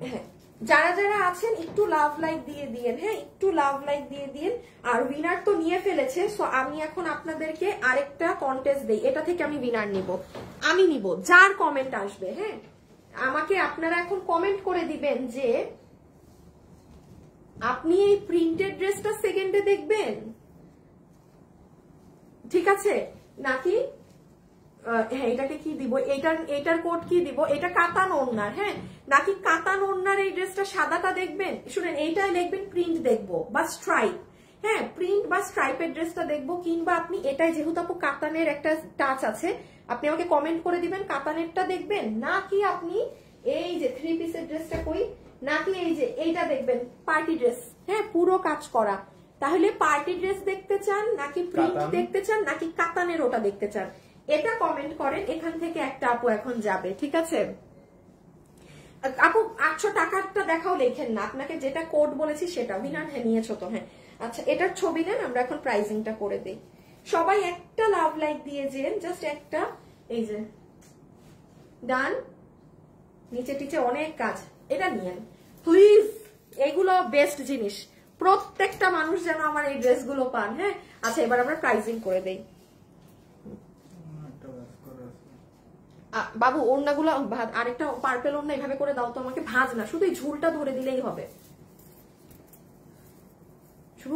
হ্যাঁ যারা যারা আছেন একটু লাভ লাইক দিয়ে দিয়েন। হ্যাঁ একটু লাভ লাইক দিয়ে দিন। আর উইনার তো নিয়ে ফেলেছে, সো আমি এখন আপনাদেরকে আরেকটা কন্টেস্ট দেই, এটা থেকে আমি উইনার নিব, আমি নিব যার কমেন্ট আসবে। হ্যাঁ আমাকে আপনারা এখন কমেন্ট করে দিবেন যে আপনি এই প্রিন্টেড ড্রেসটা সেকেন্ডে দেখবেন, ঠিক আছে নাকি হ্যাঁ এটাকে কি দিব, এটার কোড কি দিব, এটা কাতান ওড়নার, হ্যাঁ নাকি কাতান ওড়নার এই ড্রেসটা সাদাটা দেখবেন। শুনেন এইটাই লিখবেন প্রিন্ট দেখবো বা স্ট্রাইপ, হ্যাঁ প্রিন্ট বা স্ট্রাইপের ড্রেসটা দেখবো, কিংবা আপনি এটাই যেহেতু আপু কাতানের একটা টাচ আছে, আপনি আমাকে কমেন্ট করে দিবেন কাতানেরটা দেখবেন, নাকি আপনি এই যে 3 পিসের ড্রেসটা কই, নাকি এই যে এইটা দেখবেন পার্টি ড্রেস, হ্যাঁ পুরো কাজ করা। তাহলে পার্টি ড্রেস দেখতে চান, নাকি প্রিন্ট দেখতে চান, নাকি কাতানের ওটা দেখতে চান, এটা কমেন্ট করেন। এখান থেকে একটা আপু এখন যাবে, ঠিক আছে আপু 800 টাকারটা দেখাও লেখেন না, আপনাকে যেটা কোড বলেছি সেটা। উইনার হ্যাঁ নিয়েছো তো, হ্যাঁ আচ্ছা এটার ছবি নেন, আমরা এখন প্রাইজিংটা করে দিই। সবাই একটা লাভ লাইক দিয়ে যেন, জাস্ট একটা, এই যে ডান, নিচে টিচে অনেক কাজ, এটা নিয়েন প্লিজ, এগুলো বেস্ট জিনিস, প্রত্যেকটা মানুষ যেন আমার এই ড্রেসগুলো পান। হ্যাঁ আচ্ছা এবার আমরা প্রাইজিং করে দেই। বাবু ওড়নাগুলো আরেকটা পার্পেল ওড়না এভাবে করে দাও তো আমাকে, ভাঁজ না, শুধু এই ঝুলটা ধরে দিলেই হবে। শুভ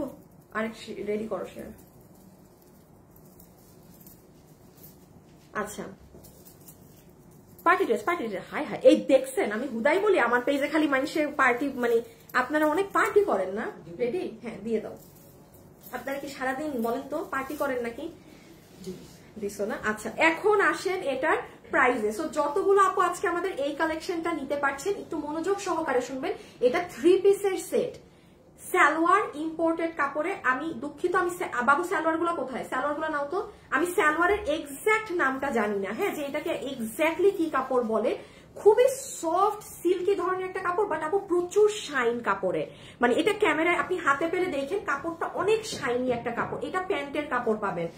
আরেক রেডি করো শেয়ার। আচ্ছা পার্টি ড্রেস হাই হাই, এই দেখছেন আমি হুদাই বলি আমার পেজে খালি মানুষের পার্টি, মানে আপনারা অনেক পার্টি করেন না? রেডি? হ্যাঁ দিয়ে দাও। আপনারা কি সারাদিন বলেন তো পার্টি করেন নাকি? দিছো না? আচ্ছা এখন আসেন এটার প্রাইসে। সো যতগুলো আপু আজকে আমাদের এই কালেকশনটা নিতে পারছেন একটু মনোযোগ সহকারে শুনবেন। এটা 3 পিসের সেট, সালোয়ার ইম্পোর্টেড কাপড়ে। আমি দুঃখিত, আমি বাবু সালোয়ার গুলো কোথায়? সালোয়ার গুলো নাও তো। আমি সালোয়ারের এক্সাক্ট নামটা জানি না, হ্যাঁ, যে এটাকে এক্স্যাক্টলি কি কাপড় বলে। খুবই সফট সিল্কি ধরনের একটা কাপড়, বাট আপু প্রচুর শাইন কাপড়ে, মানে এটা ক্যামেরায় আপনি হাতে পেলে দেখেন কাপড়টা অনেক শাইনি একটা কাপড়। এটা প্যান্টের কাপড় পাবেন।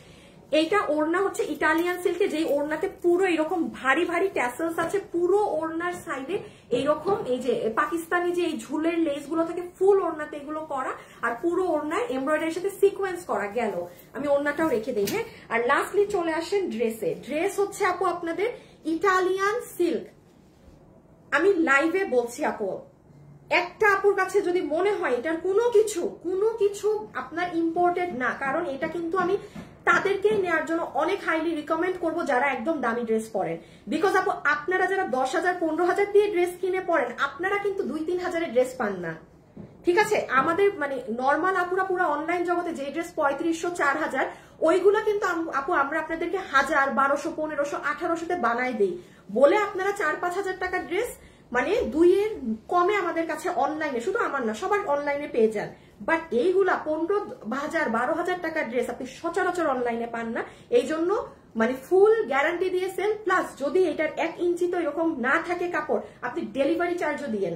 এইটা ওড়না হচ্ছে ইটালিয়ান সিল্কে, যেই ওড়নাতে পুরো এরকম ভারী ভারী ট্যাসেলস আছে, পুরো ওড়নার সাইডে এইরকম এই যে পাকিস্তানি যে এই ঝুলের লেস গুলো থাকে ফুল ওড়নাতে এগুলো করা, আর পুরো ওড়নায় এমব্রয়ডারির সাথে সিকোয়েন্স করা। গেল, আমি ওড়নাটাও রেখে দিই। হ্যাঁ, আর লাস্টলি চলে আসেন ড্রেসে। ড্রেস হচ্ছে আপু আপনাদের ইটালিয়ান সিল্ক। আমি লাইভে বলছি আপু, একটা আপুর কাছে যদি মনে হয় এটার কোনো কিছু আপনার ইম্পোর্টেড না, কারণ এটা কিন্তু আমি তাদেরকে নেওয়ার জন্য অনেক হাইলি রিকমেন্ড করব যারা একদম দামি ড্রেস পরেন। বিকজ আপু আপনারা যারা 10,000 15,000 দিয়ে ড্রেস কিনে পরেন, আপনারা কিন্তু 2-3 হাজারের ড্রেস পান না, ঠিক আছে? আমাদের মানে নর্মাল আপুরা পুরো অনলাইন জগতে যে ড্রেস 3500 4000, ওইগুলো কিন্তু আপু আমরা আপনাদেরকে 1000 1200 1500 1800 বানাই দেই বলে আপনারা 4-5 হাজার টাকার ড্রেস মানে 2 এর কমে আমাদের কাছে অনলাইনে, শুধু আমার না সবার অনলাইনে পেয়ে যান। বাট এইগুলা 15,000 12,000 টাকার ড্রেস আপনি সচরাচর অনলাইনে পান না। এই জন্য মানে ফুল গ্যারান্টি দিয়ে সেল, প্লাস যদি এটার 1 ইঞ্চি তো এরকম না থাকে কাপড়, আপনি ডেলিভারি চার্জও দিয়েন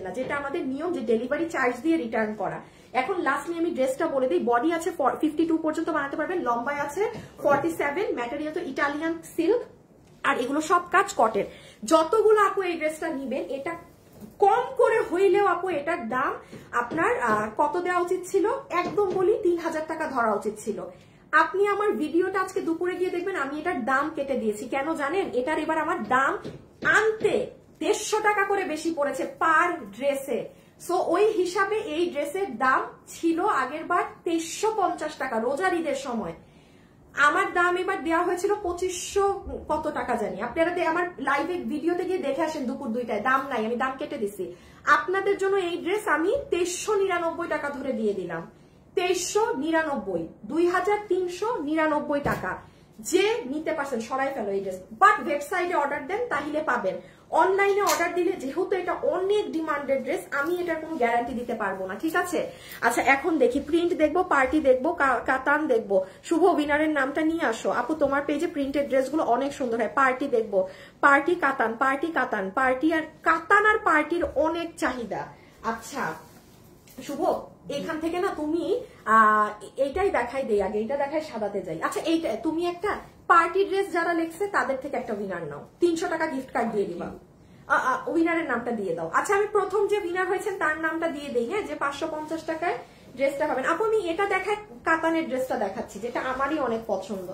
না, যেটা আমাদের নিয়ম যে ডেলিভারি চার্জ দিয়ে রিটার্ন করা। এখন লাস্টলি আমি ড্রেসটা বলে দিই। বডি আছে 52 পর্যন্ত বানাতে পারবেন, লম্বায় আছে 47, ম্যাটেরিয়াল তো ইটালিয়ান সিল্ক, আর এগুলো সব কাজ কটের। যতগুলো আপু এই ড্রেসটা নিবেন, এটা কম করে হইলেও আপু এটার দাম আপনার কত দেওয়া উচিত ছিল? একদম বলি 3,000 টাকা ধরা উচিত ছিল। আপনি আমার ভিডিওটা আজকে দুপুরে গিয়ে দেখবেন আমি এটার দাম কেটে দিয়েছি। কেন জানেন? এটার এবার আমার দাম আনতে 150 টাকা করে বেশি পড়েছে পার ড্রেসে। সো ওই হিসাবে এই ড্রেসের দাম ছিল আগের বার 2350 টাকা রোজার ঈদের সময়। আমার দাম এবার দেওয়া হয়েছিল 2500 কত টাকা জানি। আপনারা আমার লাইভে ভিডিওতে গিয়ে দেখে আসেন দুপুর 2টায়, দাম নাই, আমি দাম কেটে দিছি। আপনাদের জন্য এই ড্রেস আমি 2399 টাকা ধরে দিয়ে দিলাম। 2399, 2399 টাকা। যে নিতে পারছেন সরাই ফেলো এই ড্রেস। বাট ওয়েবসাইটে অর্ডার দেন তাহলে পাবেন। অনলাইনে অর্ডার দিলে যেহেতু এটা অনেক ডিমান্ডেড ড্রেস, আমি এটার কোনো গ্যারান্টি দিতে পারবো না, ঠিক আছে? আচ্ছা এখন দেখি, প্রিন্ট দেখবো, পার্টি দেখবো, কাতান দেখবো। শুভ উইনারের নামটা নিয়ে আসো আপু, তোমার পেজে প্রিন্টেড ড্রেসগুলো অনেক সুন্দর হয়। পার্টি দেখবো, পার্টি কাতান, পার্টি আর কাতান আর পার্টির অনেক চাহিদা। আচ্ছা শুভ, এখান থেকে না তুমি এইটাই দেখাই দেই, আগে এটা দেখাই সাদাতে যাই। আচ্ছা এইটা তুমি একটা পার্টি ড্রেস যারা লেখছে তাদের থেকে একটা উইনার নাও, 300 টাকা গিফট কার্ড দিয়ে দিবা। উইনারের নামটা দিয়ে দাও। আচ্ছা আমি প্রথম যে উইনার হয়েছেন তার নামটা দিয়ে দেই, হ্যাঁ, যে 550 টাকায় ড্রেসটা পাবেন। আপু আমি এটা দেখাই, কাতানের ড্রেসটা দেখাচ্ছি যেটা আমারই অনেক পছন্দ।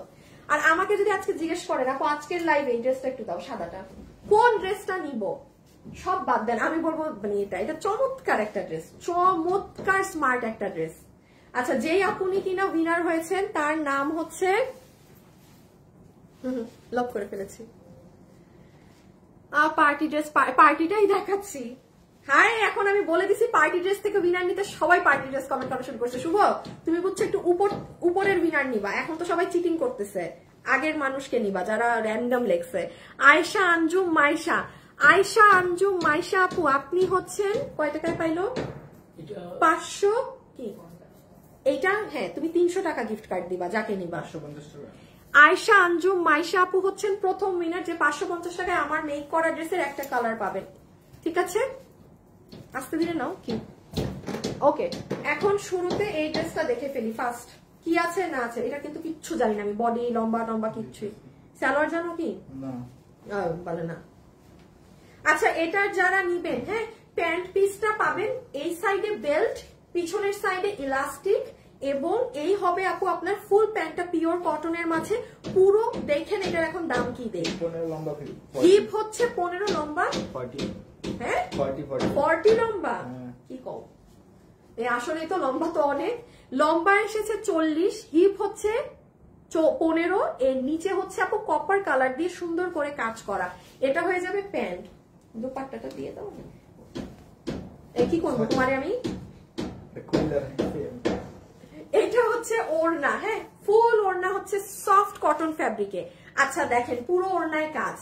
আর আমাকে যদি আজকে জিজ্ঞেস করেন আপু আজকের লাইভে এই ড্রেসটা একটু দাও, সাদাটা, কোন ড্রেসটা নিব সব বাদ দেন, আমি বলবো মানে এটা চমৎকার একটা ড্রেস, চমৎকার স্মার্ট একটা ড্রেস। আচ্ছা যেই আপনি কিনা উইনার হয়েছেন তার নাম হচ্ছে, লক করে ফেলেছি, পার্টি ড্রেস, পার্টিটাই দেখাচ্ছি। হ্যাঁ এখন আমি বলে দিছি পার্টি ড্রেস থেকে উইনার নিতে সবাই পার্টি ড্রেস কমেন্ট করা শুরু করছে। শুভ তুমি বুঝছো একটু উপরের উইনার নিবা, এখন তো সবাই চিটিং করতেছে, আগের মানুষকে নিবা যারা র্যান্ডম লেখছে। আয়শা আঞ্জুম মাইশা আপু আপনি হচ্ছেন কয় টাকায় পাইলো? 500 কি এইটা? হ্যাঁ তুমি 300 টাকা গিফট কার্ড দিবা যাকে নিবা। 550 টাকা। আয়শা আঞ্জুম মাইশা আপু হচ্ছেন প্রথম উইনার, যে 550 টাকায় আমার মেক করা ড্রেসের একটা কালার পাবেন, ঠিক আছে? আস্তে ধীরে নাও কি। ওকে এখন শুরুতে এই ড্রেসটা দেখে ফেলি ফার্স্ট, কি আছে না আছে এটা কিন্তু কিচ্ছু জানি না আমি, বডি লম্বা কিচ্ছুই। সালোয়ার জানো কি? না বলে না। আচ্ছা এটার যারা নিবেন, হ্যাঁ, প্যান্ট পিসটা পাবেন এই সাইডে বেল্ট, পিছনের সাইডে ইলাস্টিক, এবং এই হবে আপু আপনার ফুল প্যান্টটা পিওর কটনের মাঝে পুরো। দেখেন এটার এখন দাম কি দেই, 15 লম্বা, হিপ হচ্ছে 15 লম্বা, 40, হ্যাঁ 40 লম্বা, কি কও এই আসলে তো লম্বা তো অনেক, লম্বা এসেছে 40, হিপ হচ্ছে 15, এর নিচে হচ্ছে আপু কপার কালার দিয়ে সুন্দর করে কাজ করা। এটা হয়ে যাবে প্যান্ট। দুপাট্টাটা দিয়ে দাও। কি করবো তোমারে আমি? এটা হচ্ছে ওড়না, হ্যাঁ ফুল ওড়না হচ্ছে সফট কটন ফ্যাব্রিকে। আচ্ছা দেখেন পুরো ওড়নায় কাজ।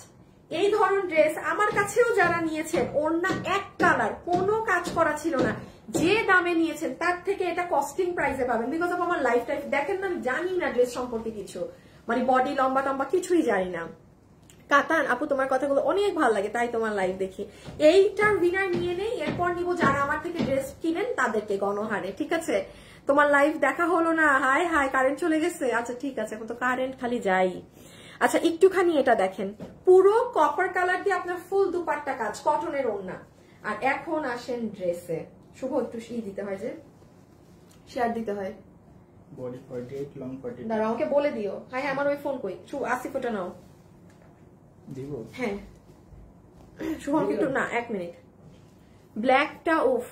এই ধরনের ড্রেস আমার কাছেও যারা নিয়েছেন ওড়না এক কালার, কোনো কাজ করা ছিল না, যে দামে নিয়েছেন তার থেকে এটা কস্টিং প্রাইসে পাবেন। বিকজ অফ আমার লাইফ টাইম দেখেন না, আমি জানি না ড্রেস সম্পর্কে কিছু, মানে বডি লম্বা টম্বা কিছুই জানি না। কাতান আপু তোমার কথাগুলো অনেক ভালো লাগে, তাই তোমার লাইভ দেখি। এইটার উইনার নিয়ে নেই, এরপর নিব যারা আমার থেকে ড্রেস কিনেন তাদেরকে গণহারে, ঠিক আছে? তোমার লাইভ দেখা হলো না, হাই হাই কারেন্ট চলে গেছে। আচ্ছা ঠিক আছে, এখন তো কারেন্ট খালি যাই। আচ্ছা একটুখানি এটা দেখেন, পুরো কপার কালার দিয়ে আপনার ফুল দুপাট্টা কাজ, কটনের ওড়না। আর এখন আসেন ড্রেসে। শুভ একটু দিতে হয়, যে শেয়ার দিতে হয়। Body 48, long 42। দাঁড়াও আমাকে বলে দিও। হ্যাঁ আমার ওই ফোন কই, আসিফ ওটা নাও। দিব? হ্যাঁ শুভম একটু না, 1 মিনিট। ব্ল্যাকটা উফ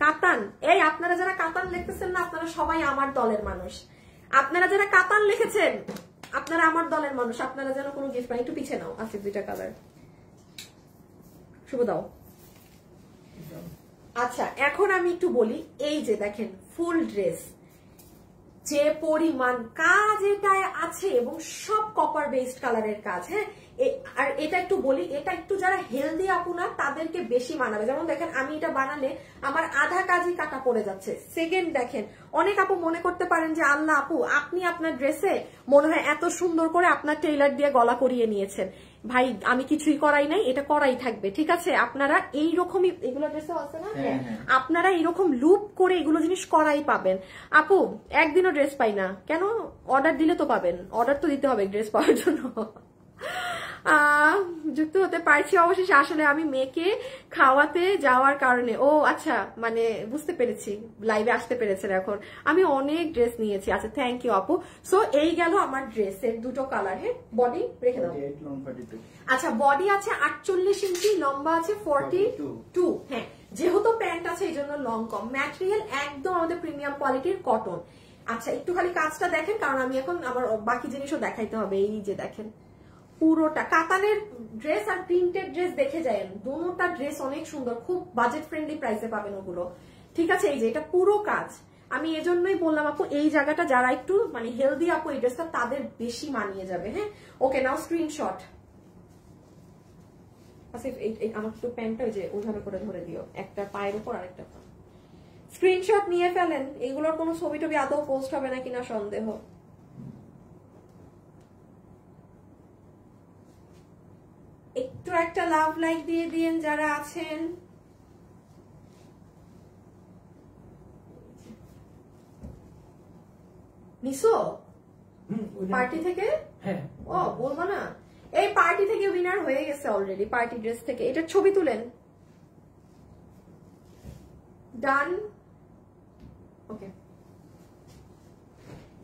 কাতান। এই আপনারা যারা কাতান লিখতেছেন না, আপনারা সবাই আমার দলের মানুষ। আপনারা যারা কাতান লিখেছেন আপনারা আমার দলের মানুষ, আপনারা যেন কোনো গিফট পান। একটু পিছিয়ে নাও আসিফ, 2টা কালার। শুভ দাও। আচ্ছা এখন আমি একটু বলি, এই যে দেখেন ফুল ড্রেস, যে পরিমাণ কাজ এটায় আছে এবং সব কপার বেসড কালারের কাজ। হ্যাঁ আর এটা একটু বলি, এটা একটু যারা হেলদি আপু না তাদেরকে বেশি মানাবে। যেমন দেখেন আমি এটা বানালে আমার আধা কাজই কাটা পড়ে যাচ্ছে। সেকেন্ড দেখেন, অনেক আপু মনে করতে পারেন যে আল্লাহ আপু আপনি আপনার ড্রেসে মনে হয় এত সুন্দর করে আপনার টেইলার দিয়ে গলা করিয়ে নিয়েছেন। ভাই আমি কিছুই করাই নাই, এটা করাই থাকবে, ঠিক আছে? আপনারা এইরকমই, এগুলো ড্রেসও আছে না, আপনারা এইরকম লুপ করে এগুলো জিনিস করাই পাবেন। আপু একদিনও ড্রেস পাই না কেন? অর্ডার দিলে তো পাবেন, অর্ডার তো দিতে হবে ড্রেস পাওয়ার জন্য। যুক্ত হতে পারছি অবশেষে। আসলে আমি মেয়েকে খাওয়াতে যাওয়ার কারণে। ও আচ্ছা, মানে বুঝতে পেরেছি, লাইভে আসতে পেরেছেন এখন। আমি অনেক ড্রেস নিয়েছি। আচ্ছা থ্যাংক ইউ আপু। সো এই গেল আমার ড্রেসের 2টো কালার। হ্যাঁ বডি রেখে দাও। আচ্ছা বডি আছে 48 ইঞ্চি, লম্বা আছে 42। হ্যাঁ যেহেতু প্যান্ট আছে এই জন্য লং কম। ম্যাটেরিয়াল একদম আমাদের প্রিমিয়াম কোয়ালিটির কটন। আচ্ছা একটু খালি কাজটা দেখেন, কারণ আমি এখন আমার বাকি জিনিসও দেখাইতে হবে। এই যে দেখেন পুরোটা কাতানের ড্রেস আর প্রিন্টেড ড্রেস দেখে যায়, দুটোটা ড্রেস অনেক সুন্দর, খুব বাজেট ফ্রেন্ডলি প্রাইসে পাবেন ওগুলো, ঠিক আছে? এই যে এটা পুরো কাজ। আমি এজন্যই বললাম আপু এই জায়গাটা যারা একটু মানে হেলদি আপু এই ড্রেসটা তাদের বেশি মানিয়ে যাবে। হ্যাঁ ওকে নাও স্ক্রিনশট। আচ্ছা আমার একটু প্যান্টটা ওই যে ওইভাবে করে ধরে দিও, একটা পায়ের উপর আর একটা পা। স্ক্রিনশট নিয়ে ফেলেন, এগুলোর কোনো ছবি টবি আদৌ পোস্ট হবে না কিনা সন্দেহ। একটু একটা লাভ লাইক দিয়ে দিয়েন যারা আছেন। নিসো পার্টি থেকে? হ্যাঁ ও বলবো না, এই পার্টি থেকে উইনার হয়ে গেছে অলরেডি। পার্টি ড্রেস থেকে এটার ছবি তুলেন। ডান। ওকে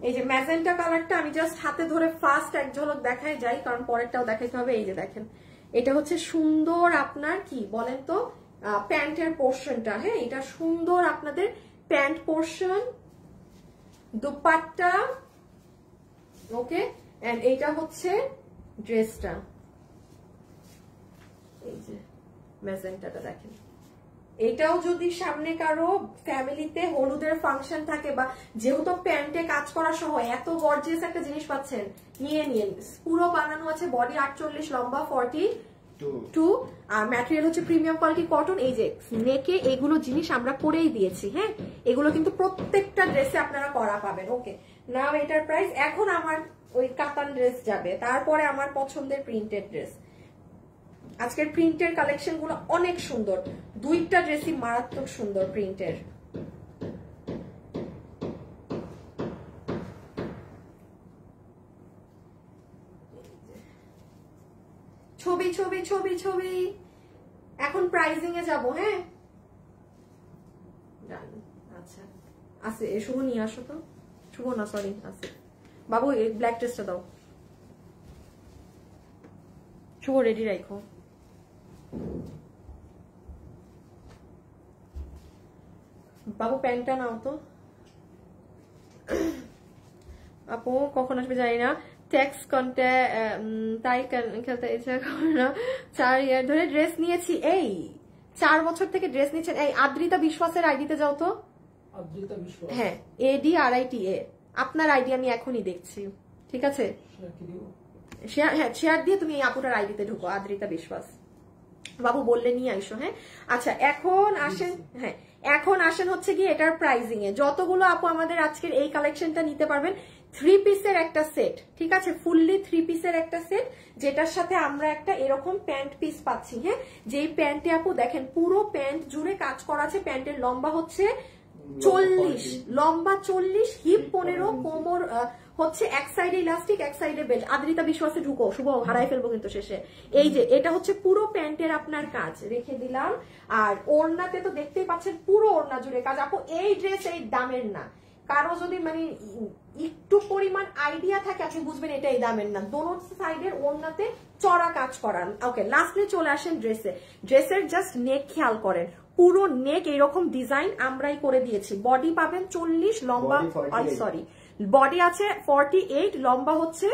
এই যে ম্যাজেন্টা কালারটা আমি জাস্ট হাতে ধরে ফার্স্ট এক ঝলক দেখাই যাই, কারণ পরেরটাও দেখাইতে হবে। এই যে দেখেন এটা হচ্ছে সুন্দর আপনার কি বলেন তো প্যান্টের পোর্শনটা। হ্যাঁ এটা সুন্দর আপনাদের pant portion, dupatta. Okay and এইটা হচ্ছে ড্রেসটা। এই যে ম্যাজেন্টাটা দেখেন, এটাও যদি সামনে কারো ফ্যামিলিতে হলুদের ফাংশন থাকে, বা যেহেতু প্যান্টে কাজ করা সহ এত গর্জিয়াস একটা জিনিস পাচ্ছেন, নিয়ে নিন। পুরো বানানো আছে, বডি 48, লম্বা 42, আর ম্যাটেরিয়াল হচ্ছে প্রিমিয়াম কোয়ালিটি কটন। এই যে নেকে এগুলো জিনিস আমরা করেই দিয়েছি। হ্যাঁ এগুলো কিন্তু প্রত্যেকটা ড্রেসে আপনারা করা পাবেন। ওকে নাও এটার প্রাইস। এখন আমার ওই কাতান ড্রেস যাবে, তারপরে আমার পছন্দের প্রিন্টেড ড্রেস। আজকের প্রিন্টের কালেকশন গুলো অনেক সুন্দর, 2টা ড্রেসই মারাত্মক সুন্দর প্রিন্টের। ছবি ছবি ছবি ছবি। এখন প্রাইজিং এ যাবো। হ্যাঁ আচ্ছা আছে, শুভ নিয়ে আসো তো। শুভ না সরি আছে। বাবু এই ব্ল্যাক ড্রেসটা দাও। শুভ রেডি রাখো। বাবু প্যান্টটা নাও তো। আপু কখন আসবে জানি না, টেক্সট কন্ট্যাক্ট তাই খেলতে ইচ্ছা করে না, 4 ইয়ার ধরে ড্রেস নিয়েছি। এই 4 বছর থেকে ড্রেস নিচ্ছেন। এই আদ্রিতা বিশ্বাসের আইডিতে যাও তো। আদ্রিতা বিশ্বাস, হ্যাঁ ADRITA, আপনার আইডি আমি এখনই দেখছি, ঠিক আছে? শেয়ার দিয়ে তুমি এই আপুটার আইডিতে ঢুকো, আদ্রিতা বিশ্বাস। বাবু বললে নিয়ে আইসো। হ্যাঁ আচ্ছা এখন আসেন, হ্যাঁ এখন আসেন হচ্ছে কি এটার প্রাইজিং এ। যতগুলো আপু আমাদের আজকের এই কালেকশনটা নিতে পারবেন, 3 পিসের একটা সেট, ঠিক আছে? ফুললি 3 পিসের একটা সেট, যেটার সাথে আমরা একটা এরকম প্যান্ট পিস পাচ্ছি। হ্যাঁ যেই প্যান্টে আপু দেখেন পুরো প্যান্ট জুড়ে কাজ করা আছে। প্যান্টের লম্বা হচ্ছে 40, লম্বা 40, হিপ 15, কোমর হচ্ছে এক সাইডে ইলাস্টিক এক সাইডে বেল্ট। আদ্রিতা বিশ্বাসে ঢুকো, শুভ হারাই ফেলবো কিন্তু শেষে। এই যে এটা হচ্ছে পুরো প্যান্টের আপনার কাজ রেখে দিলাম। আর ওড়নাতে তো দেখতেই পাচ্ছেন পুরো ওড়না জুড়ে কাজ। আপু এই ড্রেস এই দামের না, কারো যদি মানে একটু পরিমাণ আইডিয়া থাকে আপনি বুঝবেন এটা এই দামের না। দোনো সাইডের ওড়নাতে চড়া কাজ করান। ওকে লাস্টলি চলে আসেন ড্রেসে। ড্রেসের জাস্ট নেক খেয়াল করেন, পুরো নেক এরকম ডিজাইন আমরাই করে দিয়েছি। বডি পাবেন 40, লম্বা সরি বডি আছে 48, লম্বা হচ্ছে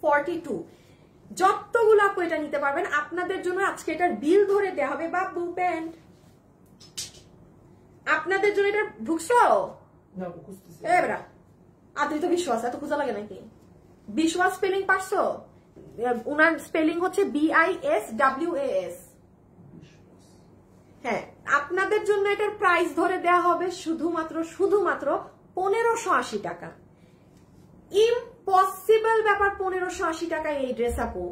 42। যতগুলো আপু এটা নিতে পারবেন। আপনাদের জন্য আজকে এটার বিল ধরে দেওয়া হবে। বাবু প্যান্ট আপনাদের জন্য এটা ঢুকছো এবার। আদ্রিতা বিশ্বাস এত খোঁজা লাগে নাকি? বিশ্বাস স্পেলিং পারছো? উনার স্পেলিং হচ্ছে BISWAS। হ্যাঁ আপনাদের জন্য এটার প্রাইস ধরে দেওয়া হবে শুধুমাত্র 1580 টাকা। ইম্পসিবল ব্যাপার 1580 টাকায় এই ড্রেস আপু,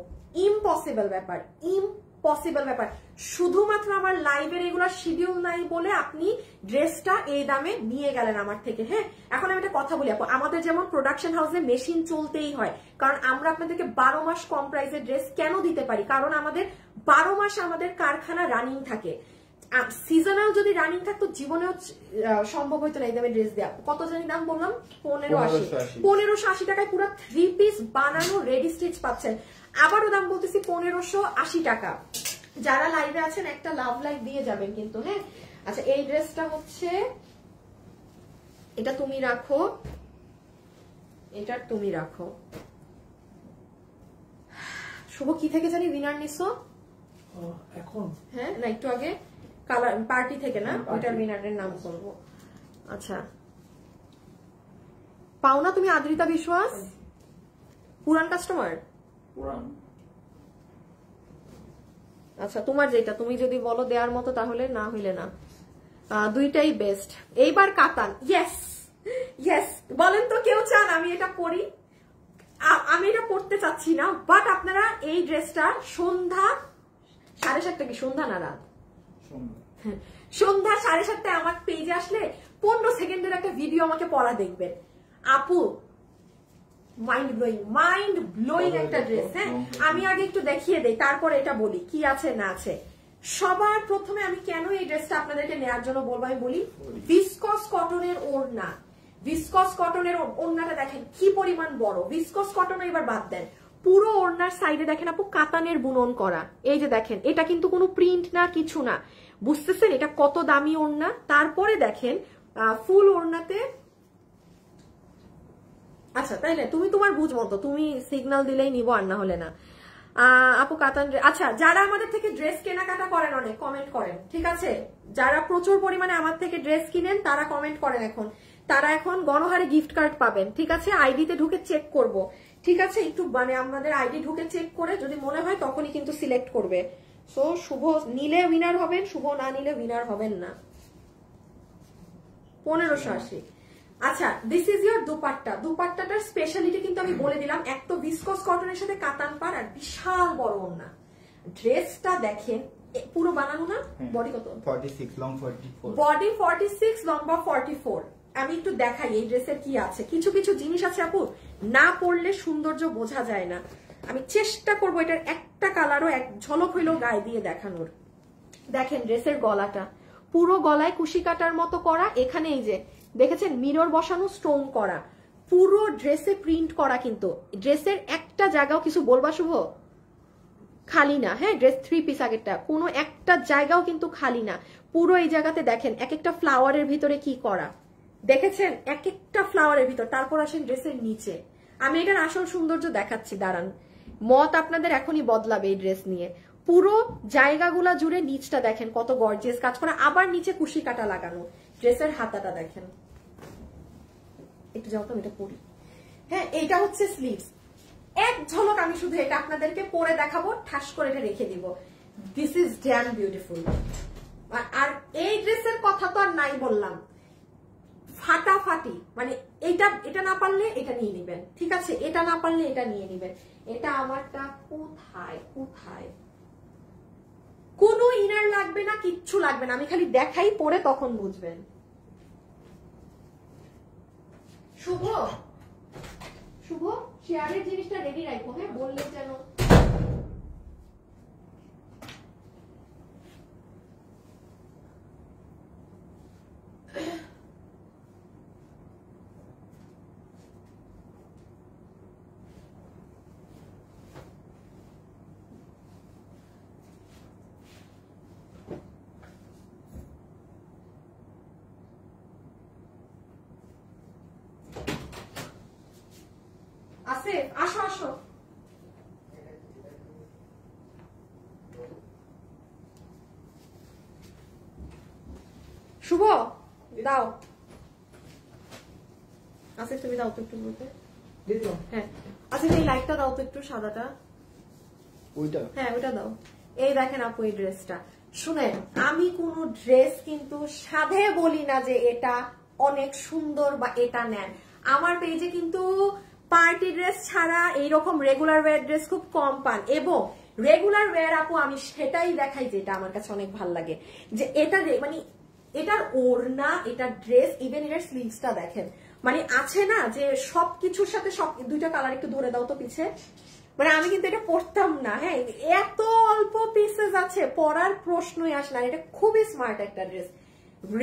ইম্পসিবল ব্যাপার, ইম্পসিবল ব্যাপার। শুধুমাত্র আমার লাইভের এগুলো শিডিউল নাই বলে আপনি ড্রেসটা এই দামে নিয়ে গেলেন আমার থেকে। হ্যাঁ এখন আমি একটা কথা বলি আপু, আমাদের যেমন প্রোডাকশন হাউসে মেশিন চলতেই হয়, কারণ আমরা আপনাদেরকে 12 মাস কম প্রাইসের ড্রেস কেন দিতে পারি? কারণ আমাদের 12 মাস আমাদের কারখানা রানিং থাকে। সিজনাল যদি রানিং থাকতো জীবনেও সম্ভব হইতো না এই দামে ড্রেস দেওয়া। কত জানি দাম বললাম? 1580 টাকায় পুরো 3 পিস বানানো রেডি স্টিচ পাচ্ছেন। আবারও দাম বলতেছি 1580 টাকা। যারা লাইভে আছেন একটা লাভ লাইক দিয়ে যাবেন কিন্তু। হ্যাঁ আচ্ছা এই ড্রেসটা হচ্ছে, এটা তুমি রাখো, এটা তুমি রাখো। শুভ কি থেকে জানি উইনার নিছো এখন? হ্যাঁ না একটু আগে কালার পার্টি থেকে না, ওইটার উইনারের নাম করবো। আচ্ছা পাও না তুমি আদ্রিতা বিশ্বাস? পুরান কাস্টমার? পুরান। আচ্ছা তোমার যেটা তুমি যদি বলো দেওয়ার মতো তাহলে, না হইলে না। দুইটাই বেস্ট। এইবার কাতান। ইয়েস ইয়েস বলেন তো কেউ চান আমি এটা পরি? আমি এটা পড়তে চাচ্ছি না, বাট আপনারা এই ড্রেসটা সন্ধ্যা 7:30 কি সন্ধ্যা না রাত? সন্ধ্যা 7:30 আমার পেজে আসলে 15 সেকেন্ডের একটা ভিডিও আমাকে পড়া দেখবেন আপু। মাইন্ড ব্লোয়িং একটা ড্রেস। হ্যাঁ আমি আগে একটু দেখিয়ে দেই তারপরে এটা বলি কি আছে না আছে। সবার প্রথমে আমি কেন এই ড্রেসটা আপনাদেরকে নেওয়ার জন্য বলবো আমি বলি, ভিসকস কটনের ওড়না। ভিসকস কটনের ওড়নাটা দেখেন কি পরিমাণ বড়। ভিসকস কটন এবার বাদ দেন, পুরো ওড়নার সাইডে দেখেন আপু কাতানের বুনন করা। এই যে দেখেন এটা কিন্তু কোনো প্রিন্ট না কিছু না, বুঝতেছেন এটা কত দামি ওড়না। তারপরে দেখেন ফুল ওড়নাতে, আচ্ছা তাইলে তুমি তোমার বুঝ মতো তুমি সিগন্যাল দিলেই নিবো আর না হলে না। আপু কাতান। আচ্ছা যারা আমাদের থেকে ড্রেস কেনাকাটা করেন অনেক কমেন্ট করেন, ঠিক আছে? যারা প্রচুর পরিমাণে আমার থেকে ড্রেস কিনেন তারা কমেন্ট করেন এখন, তারা এখন গণহারে গিফট কার্ড পাবেন, ঠিক আছে? আইডিতে ঢুকে চেক করব, ঠিক আছে? একটু মানে আমাদের আইডি ঢুকে চেক করে যদি মনে হয় তখনই কিন্তু সিলেক্ট করবে। সো শুভ নিলে উইনার হবেন, শুভ না নিলে উইনার হবেন না। 1580। আচ্ছা দিস ইজ ইয়োর দুপাট্টা। দুপাট্টাটার স্পেশালিটি কিন্তু আমি বলে দিলাম, এক তো ভিসকস কটনের সাথে কাতান পার আর বিশাল বড় ওড়না। ড্রেসটা দেখেন পুরো বানানো না? বডি কত? 46, লং 44। বডি 46, লম্বা 44। আমি একটু দেখাই এই ড্রেসের কি আছে। কিছু কিছু জিনিস আছে আপু না পড়লে সৌন্দর্য বোঝা যায় না। আমি চেষ্টা করবো এটার একটা কালারও এক ঝলক হইলেও গায়ে দিয়ে দেখানোর। দেখেন ড্রেসের গলাটা পুরো গলায় কুশি কাটার মতো করা। এখানে এই যে দেখেছেন মিরর বসানো, স্টোন করা, পুরো ড্রেসে প্রিন্ট করা। কিন্তু ড্রেসের একটা জায়গাও কিছু বলবা শুভ খালি না। হ্যাঁ ড্রেস 3 পিস আগেরটা, কোনো একটা জায়গাও কিন্তু খালি না। পুরো এই জায়গাতে দেখেন এক একটা ফ্লাওয়ারের ভিতরে কি করা, দেখেছেন এক একটা ফ্লাওয়ারের ভিতর। তারপর আসেন ড্রেসের নিচে, আমি এটার আসল সৌন্দর্য দেখাচ্ছি, দাঁড়ান। মত আপনাদের এখনই বদলাবে এই ড্রেস নিয়ে। পুরো জায়গাগুলা জুড়ে নিচটা দেখেন কত গর্জিয়াস কাজ করা, আবার নিচে কুশি কাটা লাগানো। ড্রেসের হাতাটা দেখেন, একটু যাও তো এটা পরি। হ্যাঁ, এইটা হচ্ছে স্লিভস। এক ঝলক আমি শুধু এটা আপনাদেরকে পরে দেখাবো, ঠাস করে এটা রেখে দিব। This is damn beautiful. আর এই ড্রেসের কথা তো আর নাই বললাম, ফাটাফাটি। মানে এটা না পারলে এটা নিয়ে নিবেন, ঠিক আছে? এটা না পারলে এটা নিয়ে নিবেন। এটা আমারটা কোথায় কোথায়, কোনো ইনার লাগবে না, কিচ্ছু লাগবে না, আমি খালি দেখাই, পরে তখন বুঝবেন। শুভ শুভ শেয়ারের জিনিসটা রেডি রাখবো, হ্যাঁ, বললে যেন। আসে, আসো আসো। শুভ দাও, আসে তুমি দাও তো একটু বলতে। হ্যাঁ, আচ্ছা এই লাইটটা দাও তো একটু, সাদাটা। ওইটা? হ্যাঁ ওইটা দাও। এই দেখেন আপু এই ড্রেসটা, শুনেন আমি কোন ড্রেস কিন্তু সাধে বলি না যে এটা অনেক সুন্দর বা এটা নেন। আমার পেজে কিন্তু পার্টি ড্রেস ছাড়া এইরকম রেগুলার ওয়্যার ড্রেস খুব কম পান, এবং রেগুলার ওয়্যার আপু আমি সেটাই দেখাই যেটা আমার কাছে অনেক ভালো লাগে। যে এটা মানে এটার ওড়না, এটা ড্রেস, ইভেন এটার স্লিভসটা দেখেন। মানে আছে না যে সবকিছুর সাথে সব, দুইটা কালার একটু ধরে দাও তো পিছে। মানে আমি কিন্তু এটা পড়তাম না, হ্যাঁ, এত অল্প পিসেস আছে, পরার প্রশ্নই আসে না। এটা খুবই স্মার্ট একটা ড্রেস,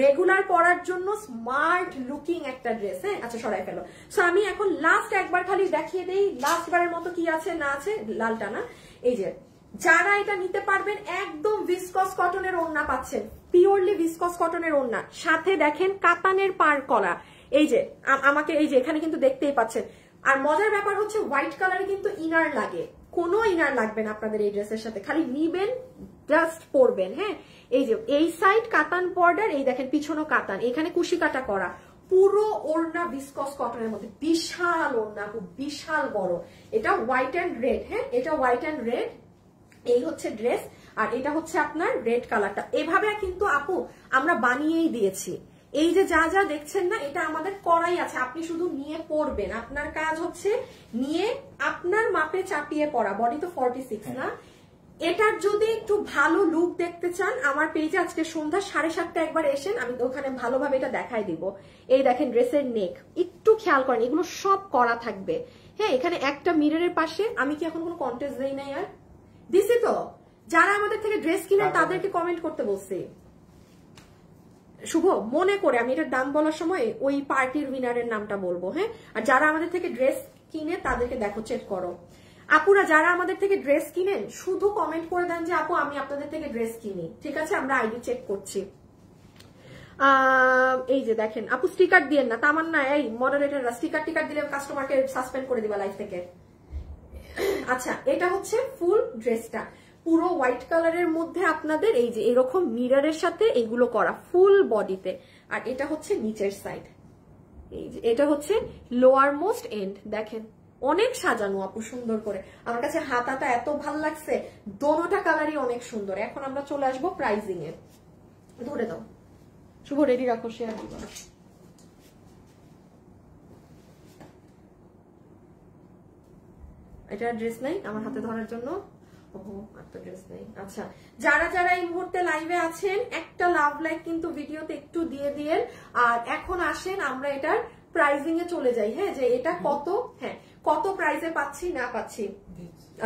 রেগুলার পরার জন্য স্মার্ট লুকিং একটা ড্রেস। হ্যাঁ, আচ্ছা সরাই ফেলো। সো আমি এখন লাস্ট একবার খালি দেখিয়ে দেই লাস্ট বারের মতো কি আছে না আছে। লালটা না, এই যে যারা এটা নিতে পারবেন, একদম ভিসকস কটনের ওড়না পাচ্ছেন, পিওরলি ভিসকস কটনের ওড়না, সাথে দেখেন কাতানের পার করা। এই যে আমাকে এই যে এখানে কিন্তু দেখতেই পাচ্ছেন। আর মজার ব্যাপার হচ্ছে হোয়াইট কালারে কিন্তু ইনার লাগে, কোনো ইনার লাগবে না আপনাদের এই ড্রেসের সাথে, খালি নিবেন জাস্ট পরবেন। হ্যাঁ, এই যে এই সাইড কাতান বর্ডার, এই দেখেন পিছনও কাতান, এখানে কুশি কাটা করা, পুরো ওড়না ভিসকস কটনের মধ্যে, বিশাল ওড়না, বিশাল বড়। এটা হোয়াইট অ্যান্ড রেড। হ্যাঁ, এটা হোয়াইট অ্যান্ড রেড, এই হচ্ছে ড্রেস। আর এটা হচ্ছে আপনার রেড কালারটা। এভাবে কিন্তু আপু আমরা বানিয়েই দিয়েছি। এই যে যা যা দেখছেন না, এটা আমাদের করাই আছে, আপনি শুধু নিয়ে পরবেন। আপনার কাজ হচ্ছে নিয়ে আপনার মাপে চাপিয়ে পরা। বডি তো 46 না। এটার যদি একটু ভালো লুক দেখতে চান, আমার পেজে আজকে সন্ধ্যা 7:30 একবার এসেন, আমি তো ওখানে ভালোভাবে এটা দেখাই দিব। এই দেখেন ড্রেসের নেক, একটু খেয়াল করেন, এগুলো সব করা থাকবে। হ্যাঁ, এখানে একটা মিররের পাশে, আমি কি এখন কোনো কন্টেস্ট দেই নাই? আর দিছি তো, যারা আমাদের থেকে ড্রেস কিনেন তাদেরকে কমেন্ট করতে বলছি। শুভ মনে করে আমি এটার দাম বলার সময় ওই পার্টির উইনারের নামটা বলবো। হ্যাঁ, আর যারা আমাদের থেকে ড্রেস কিনে তাদেরকে দেখো, চেক করো। আপুরা যারা আমাদের থেকে ড্রেস কিনেন শুধু কমেন্ট করে দেন যে আপু আমি আপনাদের থেকে ড্রেস কিনি, ঠিক আছে? আমরা আইডি চেক করছি। এই যে দেখেন আপু, স্টিকার দিয়েন না, তামান্না এই মডারেটররা স্টিকার দিলে কাস্টমারকে সাসপেন্ড করে দিবা লাইফ থেকে। আচ্ছা, এটা হচ্ছে ফুল ড্রেসটা, পুরো হোয়াইট কালারের মধ্যে আপনাদের এই যে এরকম মিররের সাথে এগুলো করা ফুল বডিতে। আর এটা হচ্ছে নিচের সাইড, এই যে এটা হচ্ছে লোয়ার মোস্ট এন্ড। দেখেন অনেক সাজানো আপু, সুন্দর করে। আমার কাছে হাতাটা এত ভাল লাগছে, দোনোটা কালারই অনেক সুন্দর। এখন আমরা চলে আসবো প্রাইজিং এ। ধরে দাও শুভ, রেডি রাখো, শেয়ার দিবা। এটা ড্রেস নাই আমার হাতে ধরার জন্য, ওহো একটা ড্রেস নেই। আচ্ছা, যারা যারা এই মুহূর্তে লাইভে আছেন একটা লাভ লাইক কিন্তু ভিডিওতে একটু দিয়ে দিয়েন। আর এখন আসেন আমরা এটার প্রাইজিং এ চলে যাই। হ্যাঁ, যে এটা কত, হ্যাঁ কত প্রাইসে পাচ্ছি না পাচ্ছি।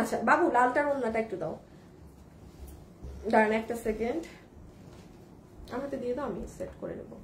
আচ্ছা বাবু, লালটার ওড়নাটা একটু দাও, দাঁড়ান একটা সেকেন্ড, আমাকে দিয়ে দাও, আমি সেট করে নেবো।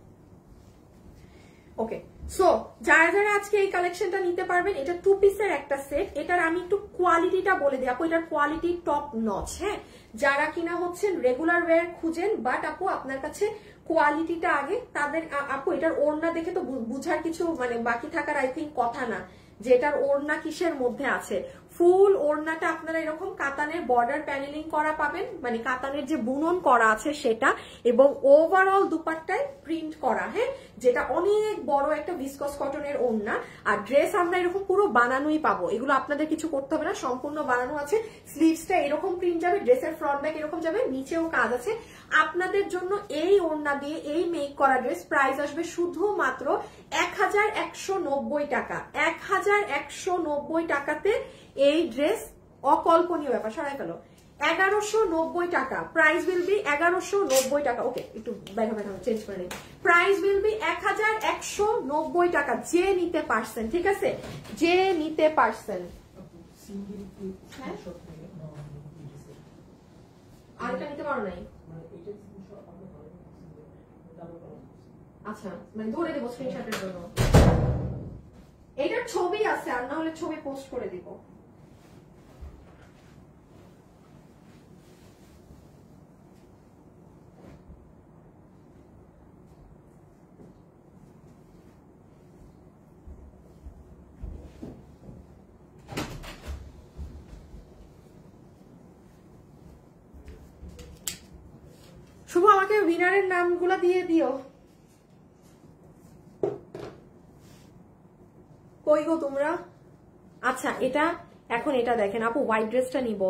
ওকে, সো যারা যারা আজকে এই কালেকশনটা নিতে পারবেন, এটা 2 পিসের একটা সেট। এটার আমি একটু কোয়ালিটিটা বলে দিই আপু, এটার কোয়ালিটি টপ নচ। হ্যাঁ, যারা কিনা হচ্ছেন রেগুলার ওয়্যার খুঁজেন, বাট আপু আপনার কাছে কোয়ালিটিটা আগে তাদের। আপু এটার ওড়না দেখে তো বুঝার কিছু মানে বাকি থাকার আই থিঙ্ক কথা না, যে এটার ওড়না কিসের মধ্যে আছে। ফুল ওড়নাটা আপনারা এরকম কাতানের বর্ডার প্যানেলিং করা পাবেন, মানে কাতানের যে বুনন করা আছে সেটা, এবং ওভারঅল দুপাট্টায় প্রিন্ট করা, হ্যাঁ, যেটা অনেক বড় একটা ভিসকস কটনের ওড়না। আর ড্রেস আমরা এরকম পুরো বানানোই পাবো, এগুলো আপনাদের কিছু করতে হবে না, সম্পূর্ণ বানানো আছে। স্লিভসটা এরকম প্রিন্ট যাবে, ড্রেসের ফ্রন্ট ব্যাক এরকম যাবে, নিচেও কাজ আছে। আপনাদের জন্য এই ওড়না দিয়ে এই মেক করা ড্রেস প্রাইস আসবে শুধুমাত্র 1190 টাকা। 1190 টাকাতে এই ড্রেস, অকল্পনীয় ব্যাপার, সরাই ফেলো। 1190 টাকা প্রাইস উইল বি 1190 টাকা। ওকে, একটু ব্যাখ্যা চেঞ্জ করে নিই। প্রাইস উইল বি 1190 টাকা, যে নিতে পারছেন, ঠিক আছে, যে নিতে পারছেন। আরেকটা নিতে পারো নাই? আচ্ছা, মানে ধরে দেবো স্ক্রিনশটের জন্য। এটার ছবি আছে, আর না হলে ছবি পোস্ট করে দিব। শুভ আমাকে উইনারের নামগুলো দিয়ে দিও। কই গো তোমরা? আচ্ছা, এটা এখন এটা দেখেন আপু, হোয়াইট ড্রেসটা নিব।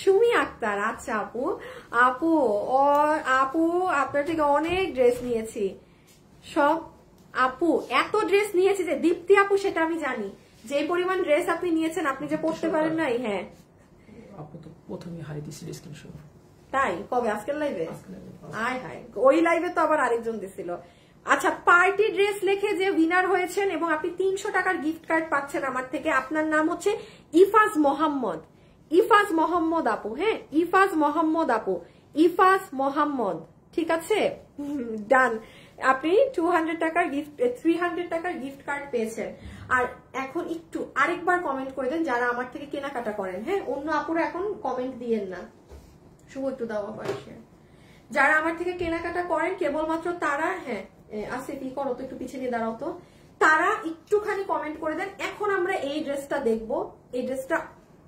সুমি আক্তার, আচ্ছা আপু, আপু আপু আপনার থেকে অনেক ড্রেস নিয়েছি সব। আপু এত ড্রেস নিয়েছি যে দীপ্তি আপু, সেটা আমি জানি, যে পরিমাণ ড্রেস আপনি নিয়েছেন আপনি যে পড়তে পারেন নাই। হ্যাঁ আপু তো প্রথমে হাই দিছিল স্ক্রিনশট। তাই? কবে? আজকের লাইভে? আয় হায়, ওই লাইভে তো আবার আরেকজন দিছিল। আচ্ছা, পার্টি ড্রেস লিখে যে উইনার হয়েছেন এবং আপনি 300 টাকার গিফট কার্ড পাচ্ছেন আমার থেকে, আপনার নাম হচ্ছে ইফাজ মোহাম্মদ। ইফাজ মোহাম্মদ আপু, হ্যাঁ, ইফাজ মোহাম্মদ আপু, ইফাজ মোহাম্মদ, ঠিক আছে, ডান। আপনি 200 টাকার গিফট, 300 টাকার গিফট কার্ড পেয়েছেন। আর এখন একটু আরেকবার কমেন্ট করে দেন যারা আমার থেকে কেনাকাটা করেন, হ্যাঁ, অন্য আপুরা এখন কমেন্ট দিয়েন না। শুভ একটু দাও পারছে, যারা আমার থেকে কেনাকাটা করেন কেবলমাত্র তারা, হ্যাঁ আসে কি করো তো, একটু পিছিয়ে নিয়ে দাঁড়াও তো, তারা একটুখানি কমেন্ট করে দেন। এখন আমরা এই ড্রেসটা দেখবো, এই ড্রেসটা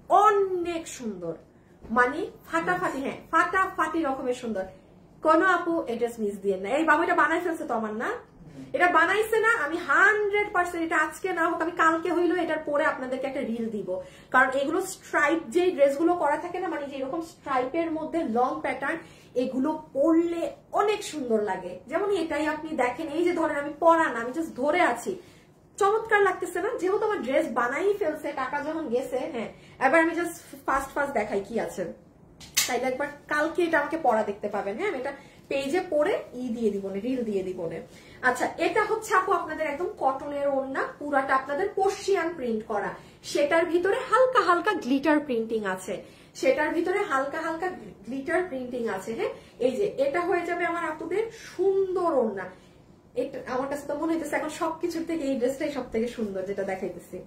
অনেক সুন্দর, মানে ফাটাফাটি, হ্যাঁ ফাটাফাটি রকমের সুন্দর। কোন আপু এই ড্রেস মিস দিয়ে না। এই বাবু এটা বানাই ফেলছে তো আমার, না এটা বানাইছে না, আমি 100% এটা আজকে না হোক আমি কালকে হইলো এটার পরে আপনাদেরকে একটা রিল দিব। কারণ এগুলো স্ট্রাইপ যে ড্রেসগুলো করা থাকে না, মানে যে এরকম স্ট্রাইপের মধ্যে লং প্যাটার্ন, এগুলো পরলে অনেক সুন্দর লাগে। যেমন এটাই আপনি দেখেন, এই যে ধরেন আমি পরা না, আমি জাস্ট ধরে আছি, চমৎকার লাগতেছে না? যেহেতু আমার ড্রেস বানাই ফেলছে, টাকা যখন গেছে, হ্যাঁ এবার আমি জাস্ট ফার্স্ট দেখাই কি আছে, তাইলে একবার কালকে এটা আমাকে পড়া দেখতে পাবেন। হ্যাঁ, আমি এটা পেজে পরে দিয়ে দিব, রিল দিয়ে দিব। আচ্ছা, এটা হচ্ছে আপু আপনাদের একদম কটনের ওড়না, পুরাটা আপনাদের পর্সিয়ান প্রিন্ট করা, সেটার ভিতরে হালকা হালকা গ্লিটার প্রিন্টিং আছে, সেটার ভিতরে হালকা হালকা গ্লিটার প্রিন্টিং আছে। হ্যাঁ, এই যে এটা হয়ে যাবে আমার আপুদের সুন্দর ওড়না। এটা আমার কাছে তো মনে হইতেছে এখন সবকিছুর থেকে এই ড্রেসটাই সব থেকে সুন্দর, যেটা দেখাইতেছি।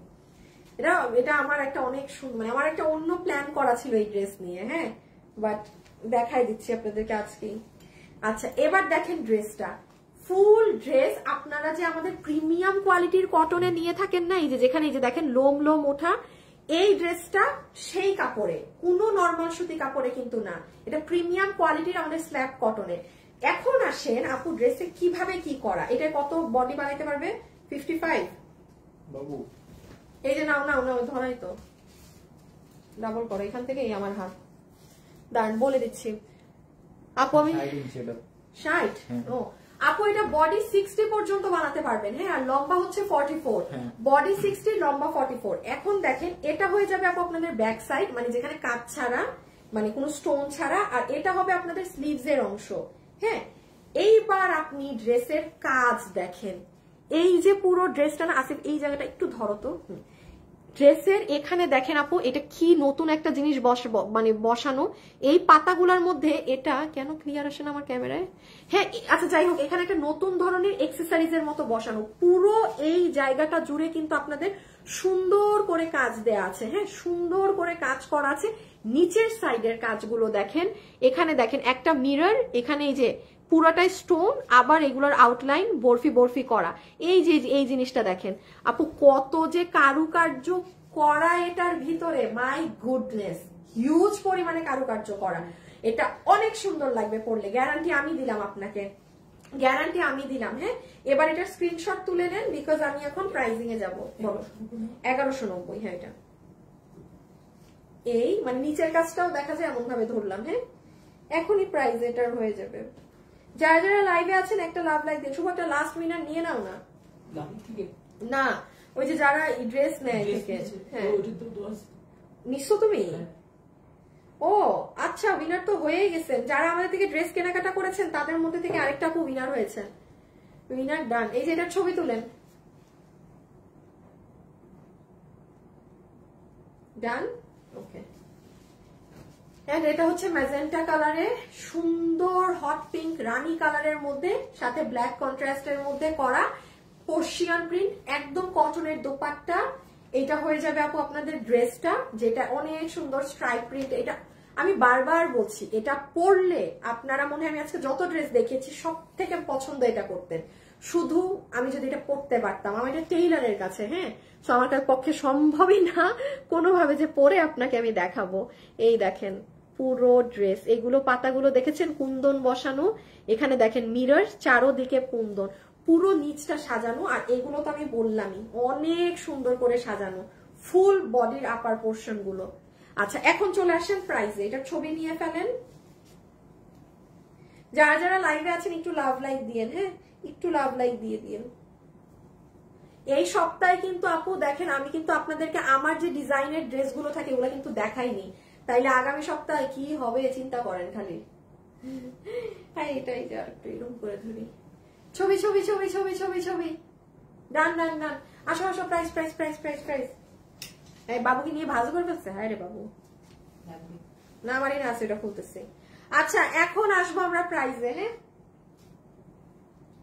এটা আমার একটা অনেক সুন্দর, মানে আমার একটা অন্য প্ল্যান করা ছিল এই ড্রেস নিয়ে, হ্যাঁ, বাট দেখাই দিচ্ছি আপনাদেরকে আজকেই। আচ্ছা, এবার দেখেন ড্রেসটা, ফুল ড্রেস আপনারা যে আমাদের প্রিমিয়াম কোয়ালিটির কটনে নিয়ে থাকেন না, এই যে যেখানে এই যে দেখেন লোম লোম ওঠা, এই ড্রেসটা সেই কাপড়ে, কোনো নর্মাল সুতি কাপড়ে কিন্তু না, এটা প্রিমিয়াম কোয়ালিটির আমাদের স্ল্যাব কটনে। এখন আসেন আপু ড্রেসে কিভাবে কি করা, এটা কত বডি বানাইতে পারবে? 55 বাবু, এই যে নাও নাও নাও, ধরাই তো, ডাবল করো এখান থেকে, এই আমার হাত, দাঁড়ান বলে দিচ্ছি আপু, আমি 60। ও আপু, এটা বডি 60 পর্যন্ত বানাতে পারবেন, হ্যাঁ, আর লম্বা হচ্ছে 44, বডি 60, লম্বা 44। এখন দেখেন এটা হয়ে যাবে আপু আপনাদের ব্যাক সাইড, মানে যেখানে কাজ ছাড়া, মানে কোনো স্টোন ছাড়া, আর এটা হবে আপনাদের স্লিভস এর অংশ। হ্যাঁ, এইবার আপনি ড্রেসের কাজ দেখেন, এই যে পুরো ড্রেসটা না আসিফ, এই জায়গাটা একটু ধরো তো, ড্রেসের এখানে দেখেন আপু, এটা কি নতুন একটা জিনিস বসানো এই পাতাগুলোর মধ্যে। এটা কেন ক্লিয়ার আসে না আমার ক্যামেরায়? হ্যাঁ আচ্ছা যাই হোক, এখানে একটা নতুন ধরনের এক্সেসরিজের মতো বসানো। পুরো এই জায়গাটা জুড়ে কিন্তু আপনাদের সুন্দর করে কাজ দেয়া আছে। হ্যাঁ, সুন্দর করে কাজ করা আছে। নিচের সাইডের কাজগুলো দেখেন, এখানে দেখেন একটা মিরর, এখানে এই যে পুরাটাই স্টোন, আবার এগুলোর আউটলাইন বরফি বরফি করা। এই যে এই জিনিসটা দেখেন আপু, কত যে কারুকার্য করা এটার ভিতরে, মাই গুডনেস, হিউজ পরিমাণে কারুকার্য করা। এটা অনেক সুন্দর লাগবে পরলে, গ্যারান্টি আমি দিলাম আপনাকে, গ্যারান্টি আমি দিলাম। হ্যাঁ, এবার এটার স্ক্রিনশট তুলে নেন, বিকজ আমি এখন প্রাইজিং এ যাবো। বলো 1190। হ্যাঁ, এটা এই মানে নিচের কাজটাও দেখা যায় এমন ভাবে ধরলাম। হ্যাঁ, এখনই প্রাইস এটার হয়ে যাবে। যারা যারা লাইভে আছেন একটা লাভ লাইক দিয়ে, শুভ একটা লাস্ট উইনার নিয়ে নাও না। না, ওই যে যারা ড্রেস নেয় থেকে। হ্যাঁ, নিশ্চয় তুমি। ও আচ্ছা, উইনার তো হয়েই গেছেন। যারা আমাদের থেকে ড্রেস কেনাকাটা করেছেন তাদের মধ্যে থেকে আরেকটা আপু উইনার হয়েছে। উইনার ডান। এই যে এটার ছবি তুলেন। ডান, ওকে। এন্ড এটা হচ্ছে ম্যাজেন্টা কালারে, সুন্দর হট পিঙ্ক রানী কালারের মধ্যে, সাথে ব্ল্যাক কন্ট্রাস্টের মধ্যে করা পার্সিয়ান প্রিন্ট, একদম কটনের দোপাট্টা। এটা হয়ে যাবে আপু আপনাদের ড্রেসটা, যেটা অনেক সুন্দর স্ট্রাইপ প্রিন্ট। এটা আমি বারবার বলছি, এটা পরলে আপনারা মনে হয় আমি আজকে যত ড্রেস দেখেছি সব থেকে পছন্দ এটা করতেন। শুধু আমি যদি এটা পরতে পারতাম, আমার এটা টেইলারের কাছে। হ্যাঁ, তো আমার পক্ষে সম্ভবই না কোনোভাবে যে পরে আপনাকে আমি দেখাবো। এই দেখেন পুরো ড্রেস, এগুলো পাতাগুলো দেখেছেন কুন্দন বসানো, এখানে দেখেন মিরর, চারোদিকে কুন্দন, পুরো নিচটা সাজানো। আর এগুলো তো আমি বললামই অনেক সুন্দর করে সাজানো, ফুল বডির আপার পোর্শন গুলো। আচ্ছা, এখন চলে আসেন প্রাইসে। এটার ছবি নিয়ে ফেলেন। যারা যারা লাইভে আছেন একটু লাভ লাইক দিয়েন। হ্যাঁ, একটু লাভ লাইক দিয়ে দিন। এই সপ্তাহে কিন্তু আপু দেখেন, আমি কিন্তু আপনাদেরকে আমার যে ডিজাইনের ড্রেসগুলো থাকে ওগুলো কিন্তু দেখাইনি, তাইলে আগামী সপ্তাহে কি হবে চিন্তা করেন খালি। হ্যাঁ, এটাই যে একটু এরকম করে ধরি। ছবি ছবি ছবি ছবি ছবি ছবি, ডান ডান ডান। আসো আসো, price price price price price. এই বাবুকে নিয়ে ভাজ করে ফেলছে। হ্যাঁ রে বাবু, না আমারই না আছে, এটা খুলতেছে। আচ্ছা, এখন আসবো আমরা প্রাইসে। হ্যাঁ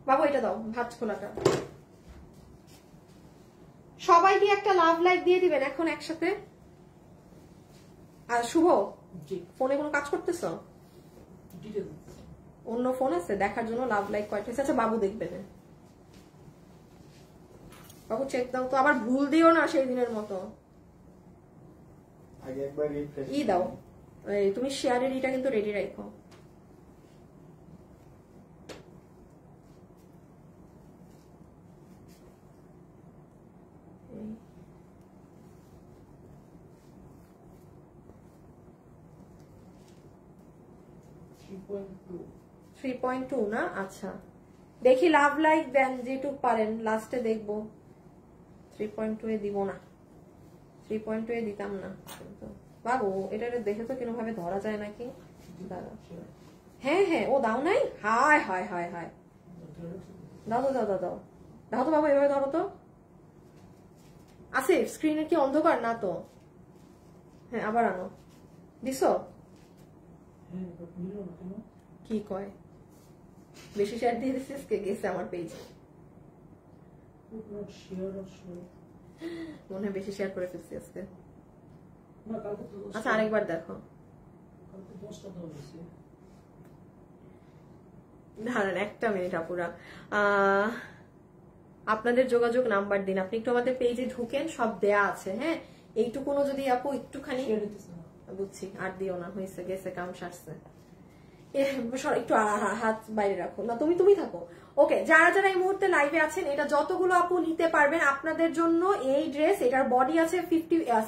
বাবু, এটা দাও ভাজ খোলাটা। সবাই কি একটা লাভ লাইক দিয়ে দিবেন এখন একসাথে? আর শুভ, ফোনে কোনো কাজ করতেছ? অন্য ফোন আছে দেখার জন্য লাভ লাইক কয়টা? আচ্ছা বাবু দেখবে না, বাবু চেক দাও তো, আবার ভুল দিও না সেই দিনের মতো। আগে একবার রিফ্রেশ ই দাও, তুমি শেয়ারের ইটা কিন্তু রেডি রাখো। থ্রি 3.2 না? আচ্ছা দেখি লাভ লাইক দেন যেটুক পারেন, লাস্টে দেখবো। 3.2 এ দিব না, 3.2 এ দিতাম না কিন্তু। বাবু এটা দেখে তো কিরকম ভাবে ধরা যায় নাকি? দাদা হ্যাঁ হ্যাঁ, ও দাও নাই? হায় হায় হায় হায়, দাও তো দাও দাও দাও দাও তো বাবু, এভাবে ধরো তো। আছে স্ক্রিনের কি অন্ধকার? না তো। হ্যাঁ আবার আনো। দিছো? কি কয় বেশি শেয়ার দিয়ে দিচ্ছিস? কে গেছে আমার পেজে? মনে হয় বেশি শেয়ার করে ফেলছি আজকে। আচ্ছা আরেকবার দেখো। দাঁড়ান একটা মিনিট আপুরা, আপনাদের যোগাযোগ নাম্বার দিন। আপনি একটু আমাদের পেজে ঢুকেন, সব দেয়া আছে। হ্যাঁ, এইটুকুনো যদি আপু একটুখানি, বুঝছি আর দিও না, হয়েছে গেছে কাম সারছে। একটু হাত বাইরে রাখো না, তুমি থাকো। ওকে, যারা যারা এই মুহূর্তে লাইভে আছেন, এটা যতগুলো আপু নিতে পারবেন আপনাদের জন্য এই ড্রেস। এটার বডি আছে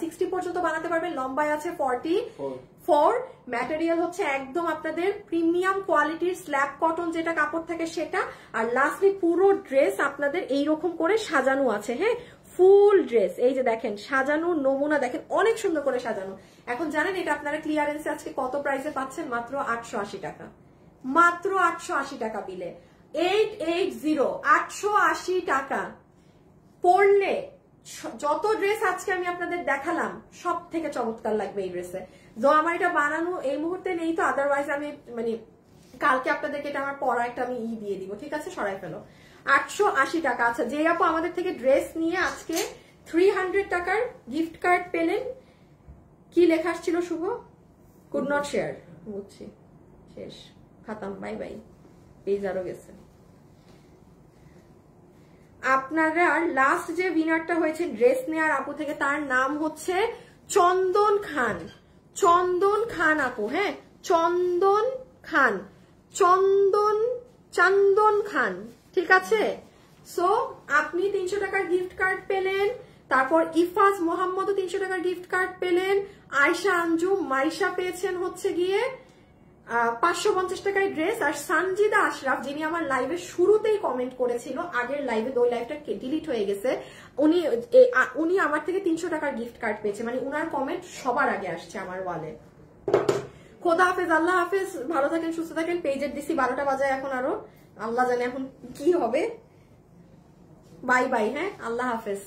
60 পর্যন্ত বানাতে পারবেন, লম্বায় আছে 44। ম্যাটেরিয়াল হচ্ছে একদম আপনাদের প্রিমিয়াম কোয়ালিটির স্ল্যাব কটন যেটা কাপড় থাকে সেটা। আর লাস্টলি পুরো ড্রেস আপনাদের এইরকম করে সাজানো আছে। হ্যাঁ, ফুল ড্রেস এই যে দেখেন সাজানো, নমুনা দেখেন অনেক সুন্দর করে সাজানো। এখন জানেন এটা আপনারা ক্লিয়ারেন্সে আজকে কত প্রাইসে পাচ্ছেন? মাত্র 880 টাকা, মাত্র 880 টাকা বিলে। 880 880 টাকা পড়লে যত ড্রেস আজকে আমি আপনাদের দেখালাম সব থেকে চমৎকার লাগবে এই ড্রেসে। তো আমার এটা বানানো এই মুহূর্তে নেই, তো আদারওয়াইজ আমি মানে কালকে আপনাদেরকে এটা আমার পরা একটা আমি দিয়ে দিব, ঠিক আছে? সরাই ফেলো। 880 টাকা। আচ্ছা, যে আপু আমাদের থেকে ড্রেস নিয়ে আজকে 300 টাকার গিফট কার্ড পেলেন, কি লেখা আসছিল শুভ? Could not share. বুঝছি, শেষ, খাতাম, বাই বাই, পেজ আরো গেছে। আপনারা লাস্ট যে উইনারটা হয়েছে ড্রেস নেয়ার আপু থেকে, তার নাম হচ্ছে চন্দন খান। চন্দন খান আপু, হ্যাঁ, চন্দন খান, চন্দন খান, ঠিক আছে? সো আপনি 300 টাকার গিফট কার্ড পেলেন। তারপর ইফাজ মোহাম্মদও 300 টাকার গিফট কার্ড পেলেন। আয়শা আঞ্জুম মাইশা পেয়েছেন হচ্ছে গিয়ে 550 টাকায় ড্রেস। আর সানজিদা আশরাফ, যিনি আমার লাইভের শুরুতেই কমেন্ট করেছিল আগের লাইভে, ওই লাইভটা ডিলিট হয়ে গেছে, উনি আমার থেকে 300 টাকার গিফট কার্ড পেয়েছে। মানে উনার কমেন্ট সবার আগে আসছে আমার ওয়ালে। খোদা হাফেজ, আল্লাহ হাফেজ, ভালো থাকেন, সুস্থ থাকেন। পেজের দিছি 12টা বাজায় এখন, আরো আল্লাহ জানে এখন কি হবে। বাই বাই, হ্যাঁ, আল্লাহ হাফেজ।